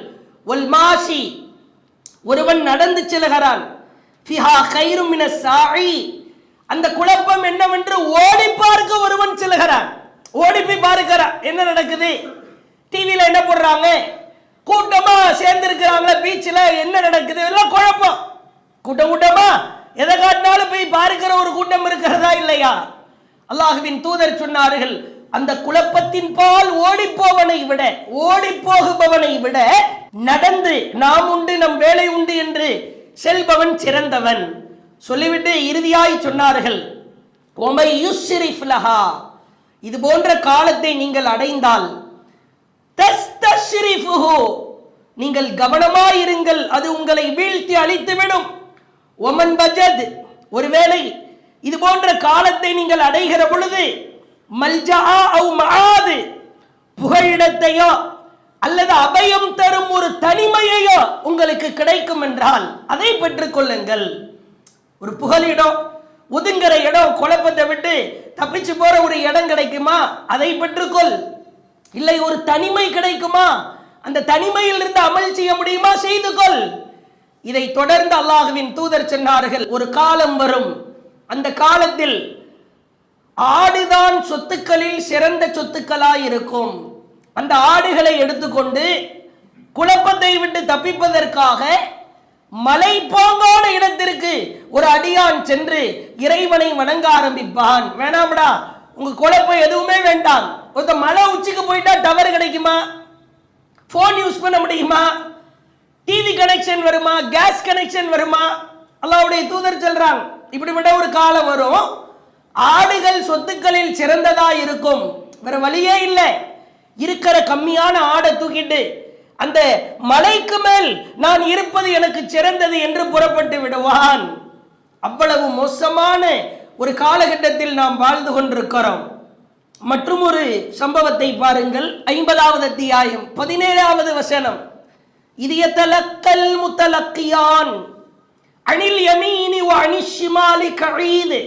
ஒல் மாஷி, ஒருவன் நடந்து செல்கிறான், ஃபிஹா கைரு மினஸ் சாயி, அந்த குழப்பம் என்னவென்று ஓடி பார்க்க ஒருவன் செல்கிறான். ஓடி போய் பார்க்கிறான், என்ன நடக்குது, டிவியில என்ன போடுறாங்க, கூட்டமா சேர்ந்து இருக்கிறாங்களா பீச்சில், என்ன நடக்குது, எல்லாம் குழப்பம். கூட்டமா எதை காட்டினாலும் போய் பார்க்கிற ஒரு கூட்டம் இருக்கிறதா இல்லையா? அல்லாஹுவின் தூதர் சொன்னார்கள், அந்த குழப்பத்தின் பால் ஓடி போகுபவனை விட நடந்து நாம் உண்டு நம் வேலை உண்டு என்று செல்பவன் சிறந்தவன். சொல்லிவிட்டு இறுதியாய் சொன்னார்கள், ஒமை யுஸ்ரிஃப் லஹா, இது போன்ற காலத்தை நீங்கள் அடைந்தால் தஸ்தஷ்ரிஃபுஹு, நீங்கள் கவனமாயிருங்கள், அது உங்களை வீழ்த்தி அழித்துவிடும். ஒமன் பஜத், ஒருவேளை இது போன்ற காலத்தை நீங்கள் அடைகிற பொழுது மல்ஜா அவ் மஆது, புகழிடத்தையோ அல்லது அபயம் தரும் ஒரு தனிமையையோ உங்களுக்கு கிடைக்கும் என்றால் அதை பெற்றுக் கொள்ளுங்கள். ஒரு புகலிடம், ஒதுங்கிற இடம், குழப்பத்தை விட்டு தப்பிச்சு போற ஒரு இடம் கிடைக்குமா, அதை பெற்றுக்கொள். இல்லை ஒரு தனிமை கிடைக்குமா, அந்த தனிமையில் இருந்து அமல் செய்ய முடியுமா, செய்து கொள். இதை தொடர்ந்து அல்லாஹுவின் தூதர் சொன்னார்கள், ஒரு காலம் வரும், அந்த காலத்தில் ஆடுதான் சொத்துக்களில் சிறந்த சொத்துக்களாய் இருக்கும். அந்த ஆடுகளை எடுத்துக்கொண்டு குழப்பத்தை விட்டு தப்பிப்பதற்காக மலைப்பாங்கான இடத்திற்கு ஒரு அடியான் சென்று இறைவனை வணங்க ஆரம்பிப்பான். வேணாம்டா, உங்க குழப்பம் எதுவுமே வேண்டாம், ஒருத்த மலை உச்சிக்கு போயிட்டா டவர் கிடைக்குமா, போன் யூஸ் பண்ண முடியுமா, டிவி கனெக்ஷன் வருமா, கேஸ் கனெக்ஷன் வருமா? அல்லாஹ்வுடைய தூதர் சொல்றாங்க, இப்படிப்பட்ட ஒரு காலம் வரும், ஆடுகள் சொத்துக்களில் சிறந்ததா இருக்கும், வேற வழியே இல்லை. இருக்கிற கம்மியான ஆடை தூக்கிட்டு அந்த மலைக்கு மேல் நான் இருப்பது எனக்கு சிறந்தது என்று புறப்பட்டு விடுவான். அவ்வளவு மோசமான ஒரு காலகட்டத்தில் நாம் வாழ்ந்து கொண்டிருக்கிறோம். மற்றும் ஒரு சம்பவத்தை பாருங்கள், 50வது அத்தியாயம் 17வது வசனம். இது யதலக்கல் முத்தலக்கியான் அனில் யமீனி வ அனிஷ் ஷிமாலி கஈத்,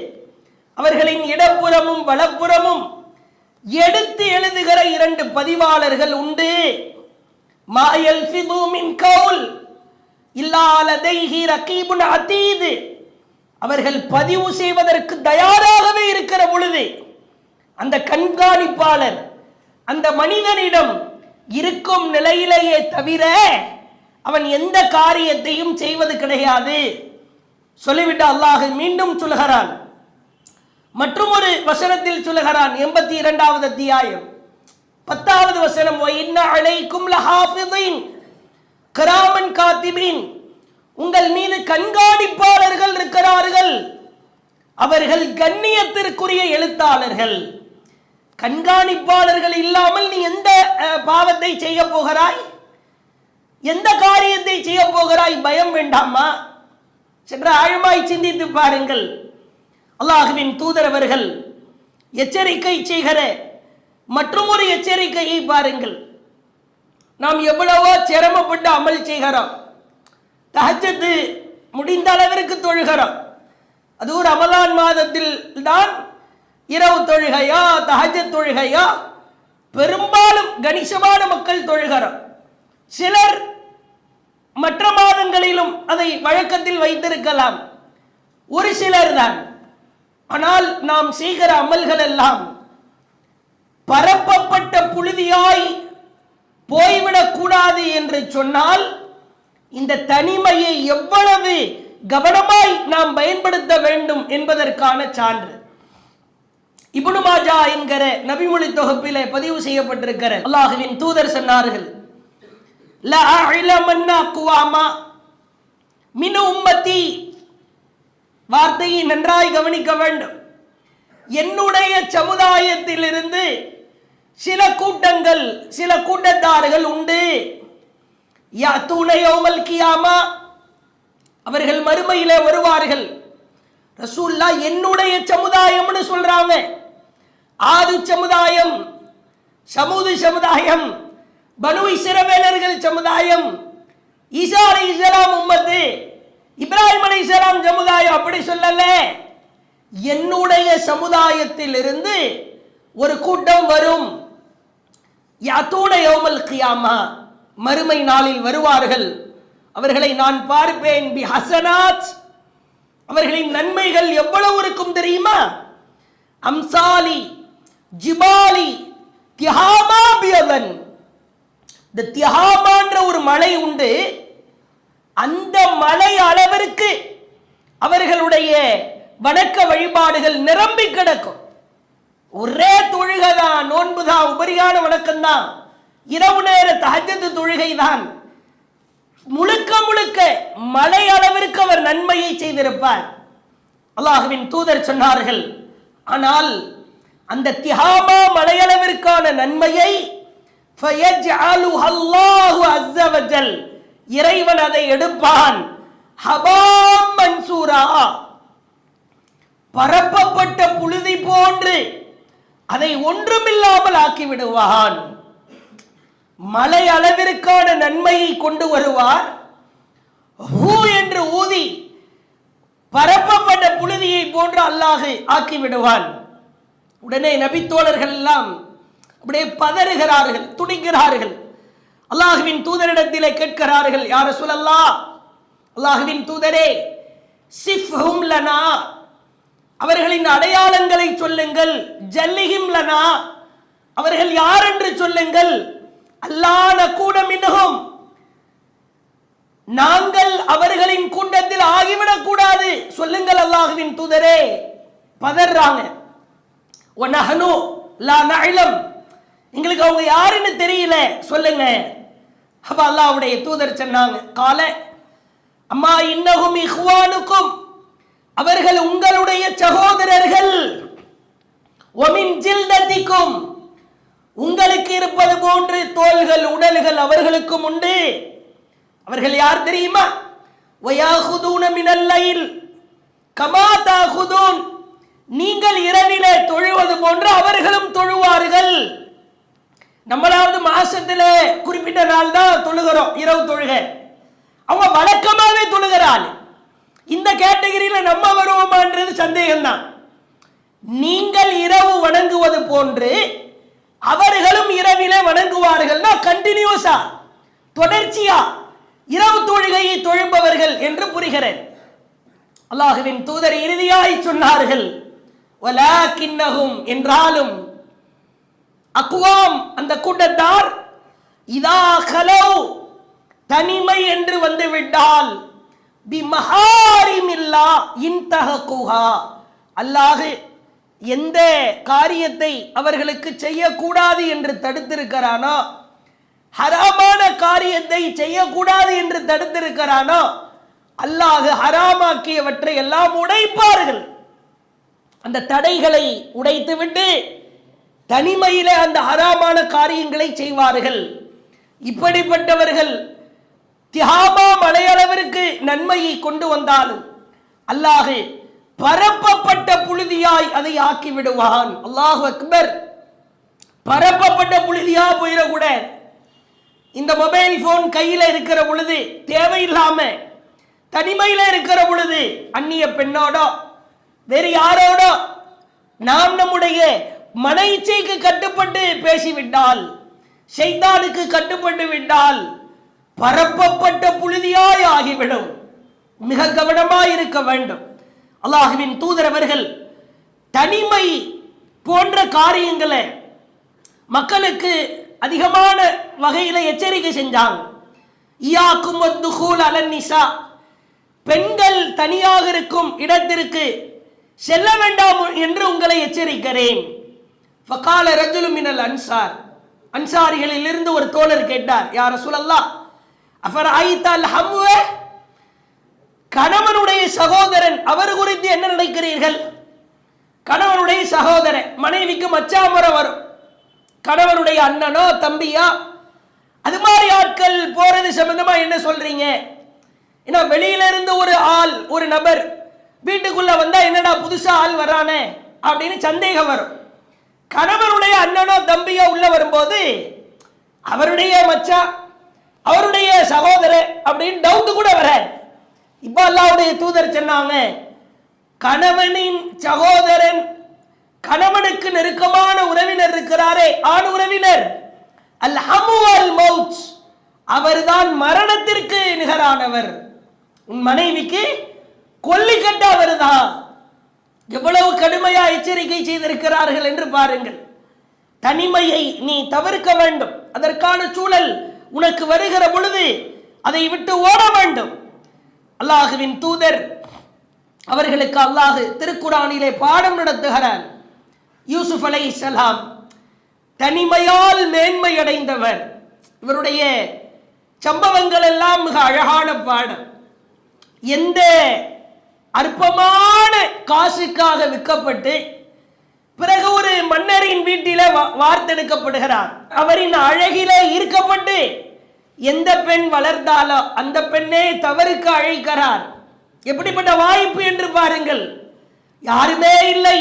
அவர்களின் இடப்புறமும் வலப்புறமும் எடுத்து எழுதுகிற 2 பதிவாளர்கள் உண்டு. மா யல்ஃபிது மின் கவுல் இல்லா லதைஹி ரகீபுன் அதீத், அவர்கள் பதிவு செய்வதற்கு தயாராகவே இருக்கிற பொழுது அந்த கண்காணிப்பாளர் அந்த மனிதனிடம் இருக்கும் நிலையிலேயே தவிர அவன் எந்த காரியத்தையும் செய்வது கிடையாது. சொல்லிவிட்டு அல்லாஹ் மீண்டும் சொல்கிறான், மற்றும் ஒரு வசனத்தில் சொல்லுகிறான், 82வது அத்தியாயம் 10வது வசனம், வ இன்ன அலைக்கும் லஹாஃபிதீன் கிராமன் காத்திபீன், உங்கள் மீது கண்காணிப்பாளர்கள் இருக்கிறார்கள், அவர்கள் கண்ணியத்திற்குரிய எழுத்தாளர்கள். கண்காணிப்பாளர்கள் இல்லாமல் நீ எந்த பாவத்தை செய்ய போகிறாய், எந்த காரியத்தை செய்ய போகிறாய்? பயம் வேண்டாமா? சென்ற ஆழமாய் சிந்தித்து பாருங்கள். அல்லாஹ்வின் தூதர் அவர்கள் எச்சரிக்கை செய்கிற மற்றும் ஒரு எச்சரிக்கையை பாருங்கள். நாம் எவ்வளவோ சிரமப்பட்டு அமல் செய்கிறோம், தஹஜ்ஜத் முடிந்த அளவிற்கு தொழுகிறோம். அது ஒரு ரமலான் மாதத்தில் தான் இரவு தொழுகையா தஹஜ்ஜத் தொழுகையா பெரும்பாலும் கணிசமான மக்கள் தொழுகிறோம். சிலர் மற்ற மாதங்களிலும் அதை வழக்கத்தில் வைத்திருக்கலாம், ஒரு சிலர் தான். ஆனால் நாம் செய்கிற அமல்கள் எல்லாம் பரப்பப்பட்ட புழுதியாய் போய்விடக் கூடாது என்று சொன்னால் இந்த தனிமையை எவ்வளவு கவனமாய் நாம் பயன்படுத்த வேண்டும் என்பதற்கான சான்று இப்னு மாஜா என்கிற நபிமொழி தொகுப்பிலே பதிவு செய்யப்பட்டிருக்கிற அல்லாஹ்வின் தூதர் சொன்னார்கள், லா அஅலமன்னா குவாமா மின் உம்மத்தி, வார்த்தையை நன்றாய் கவனிக்க வேண்டும். என்னுடைய சமுதாயத்திலிருந்து சில கூட்டங்கள், சில கூட்டத்தார்கள் உண்டு. யாத்தூன யௌமல் கியாமா, அவர்கள் மறுமையிலே வருவார்கள். ரசூலுல்லாஹ் என்னுடைய சமுதாயம்னு சொல்றாங்க. ஆது சமுதாயம், சமூது சமுதாயம், பனு இஸ்ரவேலர்கள் சமுதாயம், ஈசா அலைஹிஸ்ஸலாம் உம்மத்து, இப்ராஹிம் அலைஹிஸ்ஸலாம் சமுதாயம், அப்படி சொல்லல. என்னுடைய சமுதாயத்தில் இருந்து ஒரு கூட்டம் வரும். யாத்தூன யௌமல் கியாமா, மறுமை நாளில் வருவார்கள். அவர்களை நான் பார்ப்பேன். பி ஹசனாத், அவர்களின் நன்மைகள் எவ்வளவு இருக்கும் தெரியுமா? அம்சாலி ஜிபாலி திஹாமா பியதன், இந்த திஹாமான்ற ஒரு மலை உண்டு, அந்த மலை அளவிற்கு அவர்களுடைய வணக்க வழிபாடுகள் நிரம்பி கிடக்கும். ஒரே தொழுகை தான், நோன்பு தான், உபரியான வணக்கம் தான், இரவு நேர தஹஜ்ஜத் தொழுகை தான். முழுக்க முழுக்க மலை அளவிற்கு அவர் நன்மையை செய்திருப்பார். அல்லாஹ்வின் தூதர் சொன்னார்கள், ஆனால் அந்த திஹாமா மலையளவிற்கான நன்மையை ஃபயஜ்அலுஹு அல்லாஹு அஸ்ஸ வஜல், இறைவன் அதை எடுப்பான். ஹபாம் மன்சூரா, பரப்பப்பட்ட புழுதி போன்று அதை ஒன்றுமில்லாமல் ஆக்கிவிடுவான். மலை அளவிற்கான நன்மையை கொண்டு வருவார். ஹூ என்று ஊதி பரப்பப்பட்ட புழுதியை போன்று அல்லாஹ் ஆக்கிவிடுவான். உடனே நபித்தோழர்கள் எல்லாம் அப்படியே பதறுகிறார்கள், துடிக்கிறார்கள். அல்லாஹ்வின் தூதரிடத்திலே கேட்கிறார்கள், யா ரசூலல்லாஹ், அல்லாஹ்வின் தூதரே, சிஃப்ஹும் லனா, அவர்களின் அடையாளங்களை சொல்லுங்கள். ஜல்லிஹிம் லனா, அவர்கள் யார் என்று சொல்லுங்கள். அல்லாஹ் நகூன மின்ஹும், நாங்கள் அவர்களின் கூட்டத்தில் ஆகிவிடக் கூடாது, சொல்லுங்கள் அல்லாஹ்வின் தூதரே. பதறாங்க. வநஹனு லா நஅலம், எங்களுக்கு அவங்க யாருன்னு தெரியல, சொல்லுங்க. அப்ப அல்லாஹ்வுடைய தூதர் சொன்னாங்க, கால அம்மா இன்னஹும் இஹ்வானுக்கும், அவர்கள் உங்களுடைய சகோதரர்கள். வமின் ஜில்ததிக்கும், உங்களுக்கு இருப்பது போன்று தோள்கள் உடல்கள் அவர்களுக்கும் உண்டு. அவர்கள் யார் தெரியுமா? வயாஹுதூன மினல் லைல் கமா தாஹுதூன், நீங்கள் இரவிலே தொழுவது போன்று அவர்களும் தொழுவார்கள். நம்மளாவது மாசத்துல குறிப்பிட்ட நாள் தான் தொழுகிறோம் இரவு தொழுகை, அவங்க வழக்கமாவே தொழுகிறாள். இந்த கேட்டகரியில நம்ம வருவோமான்றது சந்தேகம்தான். நீங்கள் இரவு வணங்குவது போன்று அவர்களும் இரவிலே வணங்குவார்கள்னா கண்டினியூஸா, தொடர்ச்சியா இரவு தொழுகையை தொழுபவர்கள் என்று புரிகிறேன். அல்லாஹ்வின் தூதர் இறுதியாய் சொன்னார்கள், வலாக்கின்னஹும், என்றாலும், அக்வாம், அந்த கூட்டத்தார், இதா கலவ், தனிமை என்று வந்து விட்டால், பி மஹாரிமில்லா இன்தஹகுஹா, அல்லாஹ் எந்த காரியத்தை அவர்களுக்கு செய்யக்கூடாது என்று தடுத்திருக்கிறானோ, ஹராமான காரியத்தை செய்யக்கூடாது என்று தடுத்திருக்கிறானோ, அல்லாஹ் ஹராமாக்கியவற்றை எல்லாம் உடைப்பார்கள். அந்த தடைகளை உடைத்துவிட்டு தனிமையில அந்த ஹராமான காரியங்களை செய்வார்கள். இப்படிப்பட்டவர்கள் தியாமா மலையளவிற்கு நன்மையை கொண்டு வந்தாலும் அல்லாஹ் பரப்பப்பட்ட புழுதியாய் அதை ஆக்கி விடுவான். அல்லாஹு அக்பர். பரப்பப்பட்ட புழுதியா போயிடக்கூடாது. இந்த மொபைல் போன் கையில இருக்கிற பொழுது, தேவையில்லாம தனிமையில இருக்கிற பொழுது, அந்நிய பெண்ணோடோ வேறு யாரோடோ நாம் நம்முடைய மன இச்சைக்கு கட்டுப்பட்டு பேசிவிட்டால், ஷைத்தானுக்கு கட்டுப்பட்டு விட்டால் பரப்பப்பட்ட புழுதியாய் ஆகிவிடும். மிக கவனமாய் இருக்க வேண்டும். அல்லாஹ்வின் தூதர் அவர்கள் தனிமை போன்ற காரியங்களை மக்களுக்கு அதிகமான வகையில எச்சரிக்கை செஞ்சாங்க. இயாக்கும் வத்துகூல் அலன் நிசா, பெண்கள் தனியாக இருக்கும் இடத்திற்கு செல்ல வேண்டாம் என்று உங்களை எச்சரிக்கிறேன். ஃபகால ரஜுலு மினல் அன்சார், அன்சாரிகளில் இருந்து ஒரு தோழர் கேட்டார், யா ரசூலல்லாஹ் அஃபரைத்தல் ஹம்வ, கணவனுடைய சகோதரன் அவர் குறித்து என்ன நினைக்கிறீர்கள்? கணவனுடைய சகோதரன், மனைவிக்கு மச்சாமர வரும், கணவனுடைய அண்ணனோ தம்பியா, அது மாதிரி ஆட்கள் போறது சம்பந்தமா என்ன சொல்றீங்க? ஏன்னா வெளியில இருந்து ஒரு ஆள், ஒரு நபர் வீட்டுக்குள்ள வந்தா என்னடா புதுசா ஆள் வரானே அப்படின்னு சந்தேகம் வரும். கணவனுடைய அண்ணனோ தம்பியோ உள்ள வரும்போது அவருடைய மச்சா, அவருடைய சகோதரர் அப்படின்னு டவுட் கூட வர. இப்ப அல்லாஹ்வுடைய தூதர் சொன்னாங்க, கணவனின் சகோதரன், கணவனுக்கு நெருக்கமான உறவினர் இருக்கிறாரே, ஆண் உறவினர், அல் ஹமு அல் மௌத், அவர்தான் மரணத்திற்கு நிகரானவர். உன் மனைவிக்கு கொல்லிக்கட்ட அவர்தான். எவ்வளவு கடுமையா எச்சரிக்கை செய்திருக்கிறார்கள் என்று பாருங்கள். தனிமையை நீ தவிர்க்க வேண்டும். அதற்கான சூழல் உனக்கு வருகிற பொழுது அதை விட்டு ஓட வேண்டும். அல்லாஹுவின் தூதர் அவர்களுக்கு அல்லாஹ் திருக்குரானிலே பாடம் நடத்துகிறான். யூசுப் அலைஹிஸ்ஸலாம் தனிமையால் மேன்மை அடைந்தவர். இவருடைய சம்பவங்கள் எல்லாம் மிக அழகான பாடம். எந்த அற்பமான காசுக்காக விற்கப்பட்டு பிறகு ஒரு மன்னரின் வீட்டில வார்த்தெடுக்கப்படுகிறார். அவரின் அழகிலே ஈர்க்கப்பட்டு எந்த பெண் வளர்ந்தாலோ அந்த பெண்ணே தவறுக்கு அழைக்கிறார். எப்படிப்பட்ட வாய்ப்பு என்று பாருங்கள். யாருமே இல்லை,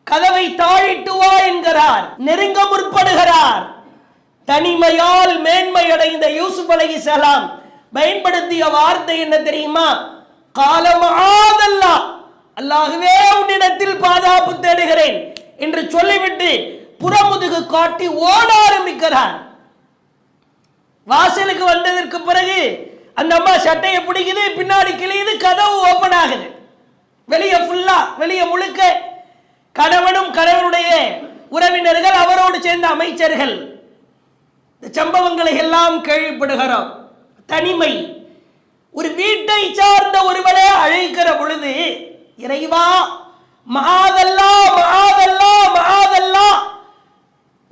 கதவை தாழிட்டு வா என்கிறார், நெருங்க முற்படுகிறார். தனிமையால் மேன்மை அடைந்த யூசுப் அலைஹிஸ்ஸலாம் பயன்படுத்திய வார்த்தை என்ன தெரியுமா? காலமாதல்லாஹ், அல்லாஹ்வே உன்னிடத்தில் பாதுகாப்பு தேடுகிறேன் என்று சொல்லிவிட்டு புறமுதுகு காட்டி ஓட ஆரம்பிக்கிறார். வாசலுக்கு வந்ததற்கு பிறகு அந்த அம்மா சட்டையை பிடிக்குது, பின்னாடி கிழியுது, கதவு ஓபன் ஆகுது. வெளியே ஃபுல்லா, வெளியே முழுக்க கணவனும் கணவனுடைய உறவினர்கள், அவரோடு சேர்ந்த அமைச்சர்கள். இந்த சம்பவங்களை எல்லாம் கேள்விப்படுகிறோம். தனிமை. ஒரு வீட்டை சார்ந்த ஒருவரை அழைக்கிற பொழுது, இறைவா மஆதல்லா மஆதல்லா மஆதல்லா,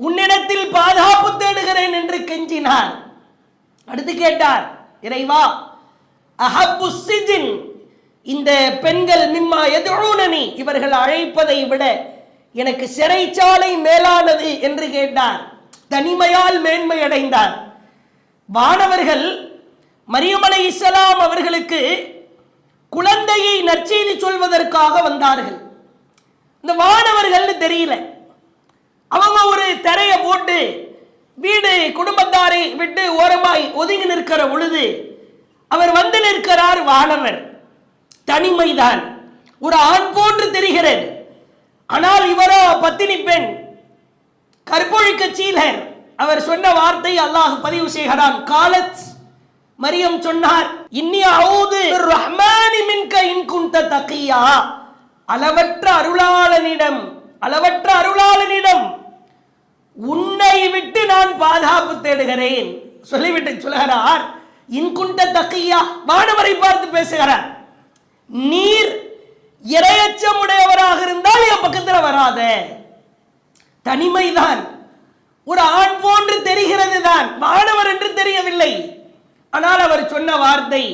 உன்னிடத்தில் பாதுகாப்பு தேடுகிறேன் என்று கெஞ்சினார். அடுத்து கேட்டார், இறைவா அஹப்பு சிஜின், இந்த பெண்கள் மிம்மா யதுஊனனி, இவர்கள் அழைப்பதை விட எனக்கு சிறைச்சாலை மேலானது என்று கேட்டார். தனிமையால் மேன்மை அடைந்தார். வானவர்கள் மரியம் அலைஹிஸ்ஸலாம் அவர்களுக்கு குழந்தையை நற்செய்தி சொல்வதற்காக வந்தார்கள். இந்த வானவர்கள் தெரியல, அவங்க ஒரு திரையை போட்டு வீடு குடும்பத்தாரை விட்டு ஓரமாய் ஒதுங்கி நிற்கிற பொழுது அவர் வந்து நிற்கிறார். வானவர் தனிமைதான், ஒரு ஆண் போன்று தெரிகிறது. ஆனால் இவரோ பத்தினி பெண், கற்பொழிக்க சீலர். அவர் சொன்ன வார்த்தை அல்லாஹ் பதிவு செய்கிறான். காலத், மரியம் சொன்னார், இன்னி அஊது ரஹ்மானி மின்க இன் குன்த தகியா, அளவற்ற அருளாளனிடம், அளவற்ற அருளாளனிடம் உன்னை விட்டு நான் பாதுகாப்பு தேடுகிறேன். சொல்லிவிட்டு சொல்கிறார், இன் குன்த தகியா, வானவரை பார்த்து பேசுகிறார், நீர் இரையச்சம் உடையவராக இருந்தால் என் பக்கத்துல வராத. தனிமைதான். ஒரு ஆண் போன்று தெரிகிறது தான், மாணவர் என்று தெரியவில்லை. ஆனால் அவர் சொன்ன வார்த்தை,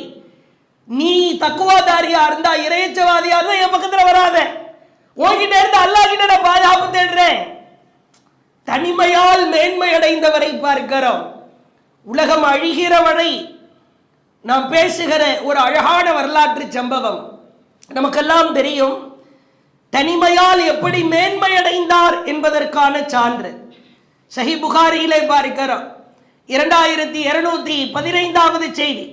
நீ தக்குவாதாரியா இருந்தா, இரையச்சவாதியா இருந்தா என் பக்கத்துல வராத. உன்கிட்ட இருந்து அல்லாஹ் கிட்ட நான் பாதுகாப்பு தேடுறேன். தனிமையால் மேன்மை அடைந்தவரை பார்க்கிறோம். உலகம் அழிகிற வரை நாம் பேசுகிற ஒரு அழகான வரலாற்று சம்பவம் நமக்கெல்லாம் தெரியும். தனிமையால் எப்படி மேன்மை அடைந்தார் என்பதற்கான சான்று சஹீஹ் புகாரியிலே பார்க்கிறோம். 2215வது செய்தி.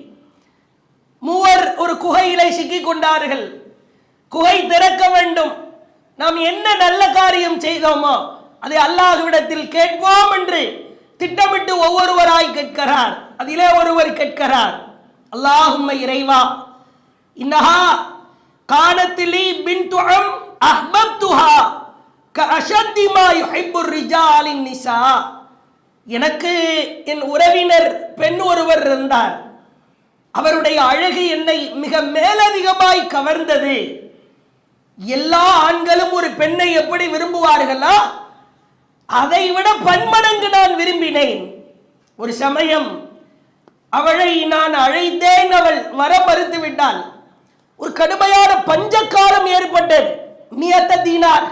மூவர் ஒரு குகையிலே சிக்கிக் கொண்டார்கள். குகை திறக்க வேண்டும். நாம் என்ன நல்ல காரியம் செய்தோமோ அதை அல்லாஹ்விடத்தில் கேட்போம் என்று திட்டமிட்டு ஒவ்வொருவராய் கேட்கிறார். அதிலே ஒருவர் கேட்கிறார், அல்லாஹும்ம இறைவா, இன்னஹா கானத்திலி பின்து அம் அஹ்பப்துஹா கஅஷத்தி மா யுஹிப்புர் ரிஜாலின் நிசா. எனக்கு என் உறவினர் பெண் ஒருவர் இருந்தார். அவருடைய அழகு என்னை மிக மேலதிகமாய் கவர்ந்தது. எல்லா ஆண்களும் ஒரு பெண்ணை எப்படி விரும்புவார்களா, அதை விட பன்மடங்கு நான் விரும்பினேன். ஒரு சமயம் அவளை நான் அழைத்தேன், அவள் வர மறுத்து விட்டாள். ஒரு கடுமையான பஞ்சக்காலம் ஏற்பட்டது. 100 தீனார்,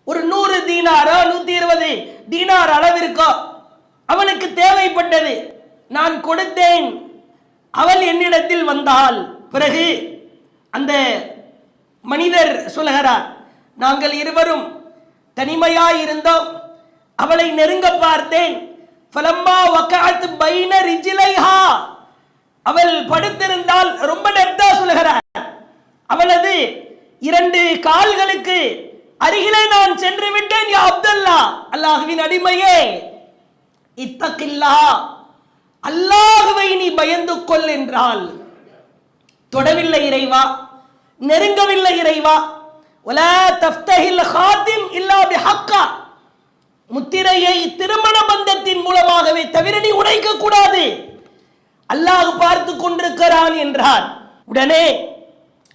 ஒரு 100 தீனாரோ 120 தீனார் அளவிற்கோ அவனுக்கு தேவைப்பட்டது. நான் கொடுத்தேன். அவள் என்னிடத்தில் வந்தாள். பிறகு அந்த மனிதர் சொல்கிறார், நாங்கள் இருவரும் தனிமையாய் இருந்தோம். அவளை நெருங்க பார்த்தேன். ஃபலம்மா வகஅத் பைன ரிஜ்லைஹா, அவள் படுத்திருந்தால் ரொம்ப நெட்டா சொல்கிறார். அவளது 2 கால்களுக்கு அருகிலே நான் சென்று விட்டேன். யா அப்துல்லா, அல்லாஹ்வின் அடிமையே, இத்தகில்லா, அல்லாஹ்வை நீ பயந்து கொள் என்றால் தொடவில்லை இறைவா, நெருங்கவில்லை இறைவா. வலா தஃப்தஹில் ஹாத்திம் இல்லா பிஹக்கா, முத்திரையை திருமண பந்தத்தின் மூலமாகவே தவிர நீ உடைக்க கூடாது, அல்லாஹ் பார்த்து கொண்டிருக்கிறான் என்றார். உடனே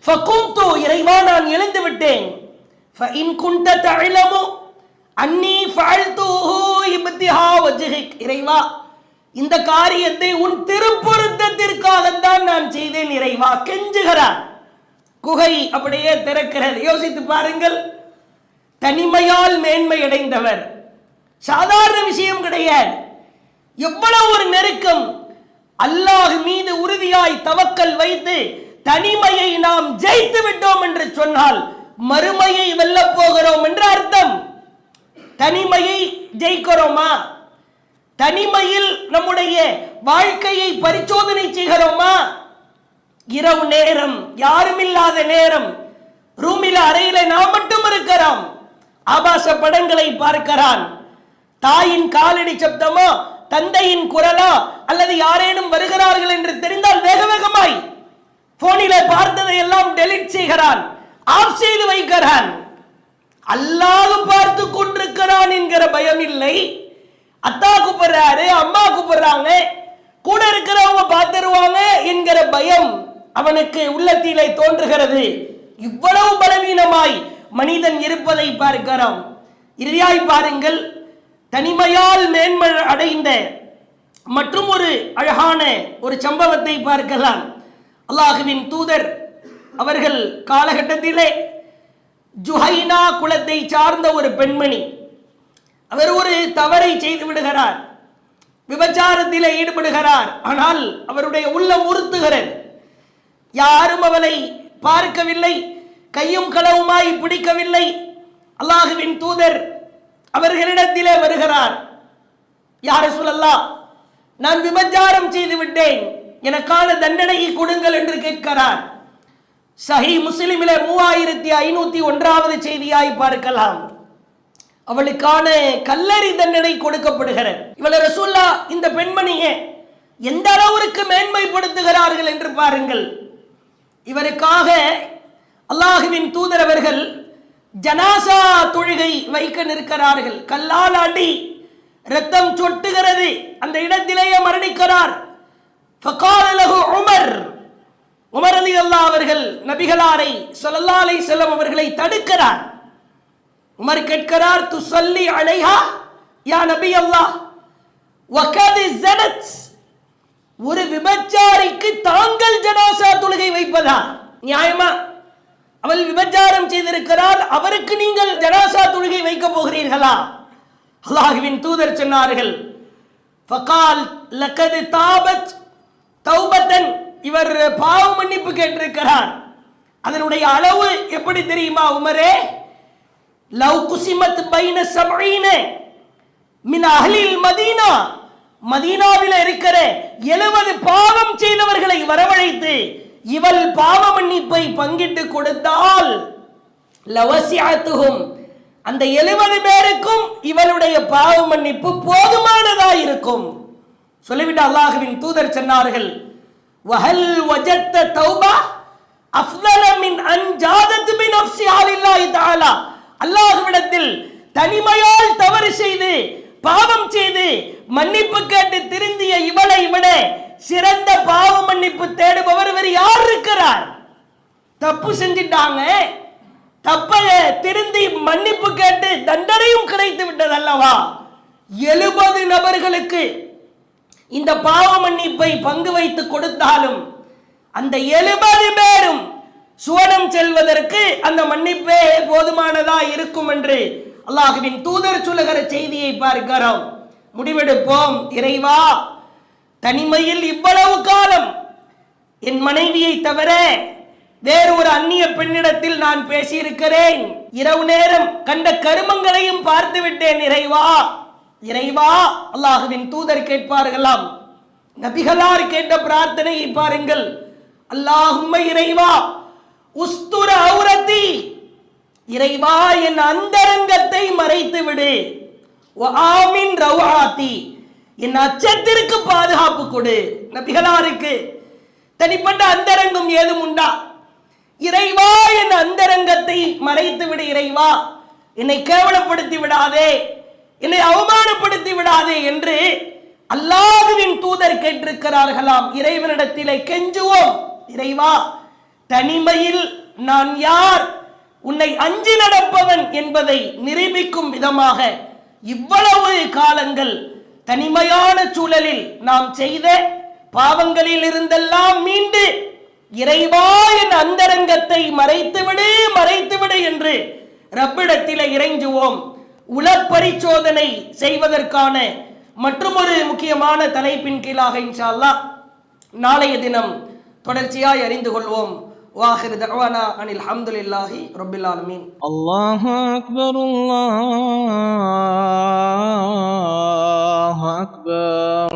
ஃபகுந்து, இறைவா நான் எழுந்து விட்டேன். ஃபஇன் குன்த தஅலமு அன்னி ஃபஅல்துஹு இப்திஹா வஜ்ஹிக், இறைவா இந்த காரியத்தை உன் திருப்பொருத்தத்திற்காகத்தான் நான் செய்தேன் இறைவா, கெஞ்சுகிறார். குகை அப்படியே திறக்கிறது. யோசித்து பாருங்கள், தனிமையால் மேன்மை அடைந்தவர். சாதாரண விஷயம் கிடையாது. எவ்வளவு ஒரு நெருக்கம். அல்லாஹ் மீது உறுதியாய் தவக்கல் வைத்து தனிமையை நாம் ஜெயித்து விட்டோம் என்று சொன்னால் மறுமையை வெல்ல போகிறோம் என்று அர்த்தம். தனிமையை ஜெயிக்கிறோமா? தனிமையில் நம்முடைய வாழ்க்கையை பரிசோதனை செய்கிறோமா? இரவு நேரம், யாரும் இல்லாத நேரம், ரூமில அறையில நாம் மட்டும் இருக்கிறோம். ஆபாச படங்களை பார்க்கிறான். தாயின் காலடி சப்தமோ, தந்தையின் குரலா, அல்லது யாரேனும் வருகிறார்கள் என்று தெரிந்தால் வேக வேகமாய் போனில பார்த்ததை எல்லாம் டெலிட் செய்கிறான், ஆஃப் செய்து வைக்கிறான். அல்லாஹ் பார்த்து கொண்டிருக்கிறான் என்கிற பயம் இல்லை. அத்தா கூப்பிடுறாரு, அம்மா கூப்பிடுறாங்க, கூட இருக்கிறவங்க பார்த்துருவாங்க என்கிற பயம் அவனுக்கு உள்ளத்திலே தோன்றுகிறது. இவ்வளவு பலவீனமாய் மனிதன் இருப்பதை பார்க்கிறோம். இறுதியாய் பாருங்கள், தனிமையால் மேன்மை அடைந்த மற்றும் ஒரு அழகான ஒரு சம்பவத்தை பார்க்கலாம். அல்லாஹ்வின் தூதர் அவர்கள் காலகட்டத்திலே ஜுஹைனா குலத்தை சார்ந்த ஒரு பெண்மணி, அவர் ஒரு தவறை செய்து விடுகிறார், விபச்சாரத்திலே ஈடுபடுகிறார். ஆனால் அவருடைய உள்ளம் உறுத்துகிறது. யாரும் அவளை பார்க்கவில்லை, கையும் களவுமாய் பிடிக்கவில்லை. அல்லாஹ்வின் தூதர் அவர்களிடத்திலே வருகிறார். யா ரசூலல்லாஹ், நான் விபச்சாரம் செய்து விட்டேன், எனக்கான தண்டனையை கொடுங்கள் என்று கேட்கிறார். சஹீஹ் முஸ்லிமிலே 3501வது செய்தியாய் பார்க்கலாம். அவளுக்கான கல்லறி தண்டனை கொடுக்கப்படுகிறது. இவளை ரசூலுல்லாஹ் இந்த பெண்மணியை எந்த அளவிற்கு மேன்மைப்படுத்துகிறார்கள் என்று பாருங்கள். இவருக்காக அல்லாஹ்வின் தூதர் அவர்கள் ஜனாசா தொழுகை வைக்க நிற்கிறார்கள். கல்லால் அடி, ரத்தம் சொட்டுகிறது, அந்த இடத்திலேயே மரணிக்கிறார். ஃபகால லஹு உமர், உமர் ரலியல்லாஹு அவர்கள் நபிகளாரை ஸல்லல்லாஹு அலைஹி வஸல்லம் அவர்களை தடுக்கிறார். உமர் கேட்கிறார், துஸல்லி அலைஹா யா நபி அல்லாஹ் வகத் ஸனத், ஒரு விபச்சாரிக்கு தாங்கள் ஜனாசா தொழுகை வைப்பதா நியாயமா? அவள் விபச்சாரம் செய்திருக்கிறாள், அவருக்கு நீங்கள் ஜனாசா தொழுகை வைக்க போகிறீர்களா? அல்லாஹ்வின் தூதர் சொன்னார்கள், ஃபகால் லகத் தாபத் தௌபத்தன், இவர் பாவ மன்னிப்பு கேட்டிருக்கிறார். அதனுடைய அளவு எப்படி தெரியுமா உமரே? லவ் குசிமத் பைன சபஈன மின் அஹ்லில் மதீனா, மதீனாவில் இருக்கிற 70 பாவம் செய்தவர்களை வரவழைத்து இவள் பாவ மன்னிப்பை பங்கிட்டு கொடுத்தால் லவசிஅத்துஹும், அந்த 70 பேருக்கும் இவளுடைய பாவ மன்னிப்பு போதுமானதா இருக்கும். சொல்லிவிட்டு அல்லாஹ்வின் தூதர் சொன்னார்கள், வஹல் வஜத்த தௌபா அஃதல மின் அன் ஜாதத் பி நஃப்ஸிஹா லில்லாஹி தஆலா, அல்லாஹ்விடத்தில் தனிமையால் தவறு செய்து பாவம் செய்து மன்னிப்பு கேட்டு திருந்திய இவளை விட சிறந்த பாவ மன்னிப்பு தேடுபவர் வேறு யார் இருக்கிறார்? தப்பு செஞ்சிட்டாங்க, தப்பை திருந்தி மன்னிப்பு கேட்டு தண்டனையும் கிடைத்து விட்டது அல்லவா? 70 நபர்களுக்கு இந்த பாவ மன்னிப்பை பங்கு வைத்து கொடுத்தாலும் அந்த 70 பேரும் சுவனம் செல்வதற்கு அந்த மன்னிப்பே போதுமானதா இருக்கும் என்று அல்லாஹ்வின் தூதர் சொல்லுகிற செய்தியை பார்க்கிறோம். முடிவெடுப்போம். இறைவா, தனிமையில் இவ்வளவு காலம் என் மனைவியை தவிர வேறு ஒரு அந்நிய பெண்ணிடத்தில் நான் பேசியிருக்கிறேன். இரவு நேரம் கண்ட கருமங்களையும் பார்த்து விட்டேன். இறைவா, இறைவா, அல்லாஹ்வின் தூதர் கேட்பார்களாம், நபிகளார் கேட்ட பிரார்த்தனையை பாருங்கள். அல்லாஹும்ம, இறைவா, உஸ்துர அவுரத்தி, இறைவா என் அந்தரங்கத்தை மறைத்து விடு. வஆமின் ரவாத்தி, என் அச்சத்திற்கு பாதுகாப்பு கொடு. நபிகளாருக்கு தனிப்பட்ட அந்தரங்கம் ஏதும் உண்டா? இறைவா என் அந்தரங்கத்தை மறைத்து விடு. இறைவா, என்னை கேவலப்படுத்தி விடாதே, என்னை அவமானப்படுத்தி விடாதே என்று அல்லாஹ்வின் தூதர் கேட்டிருக்கிறார்களாம். இறைவனிடத்திலே கெஞ்சுவோம். இறைவா, தனிமையில் நான் யார், உன்னை அஞ்சி நடப்பவன் என்பதை நிரூபிக்கும் விதமாக இவ்வளவு காலங்கள் தனிமையான சூழலில் நாம் செய்த பாவங்களில் இருந்தெல்லாம் மீண்டு இறைவா என் அந்தரங்கத்தை மறைத்துவிடு மறைத்துவிடு என்று ரப்பிடத்திலே இறைஞ்சுவோம். உளப்பரிசோதனை செய்வதற்கான மற்றும் ஒரு முக்கியமான தலைப்பின் கீழாக இன்ஷா அல்லாஹ் நாளைய தினம் தொடர்ச்சியாய் அறிந்து கொள்வோம். واخر دعوانا ان الحمد لله رب العالمين. الله اكبر الله اكبر.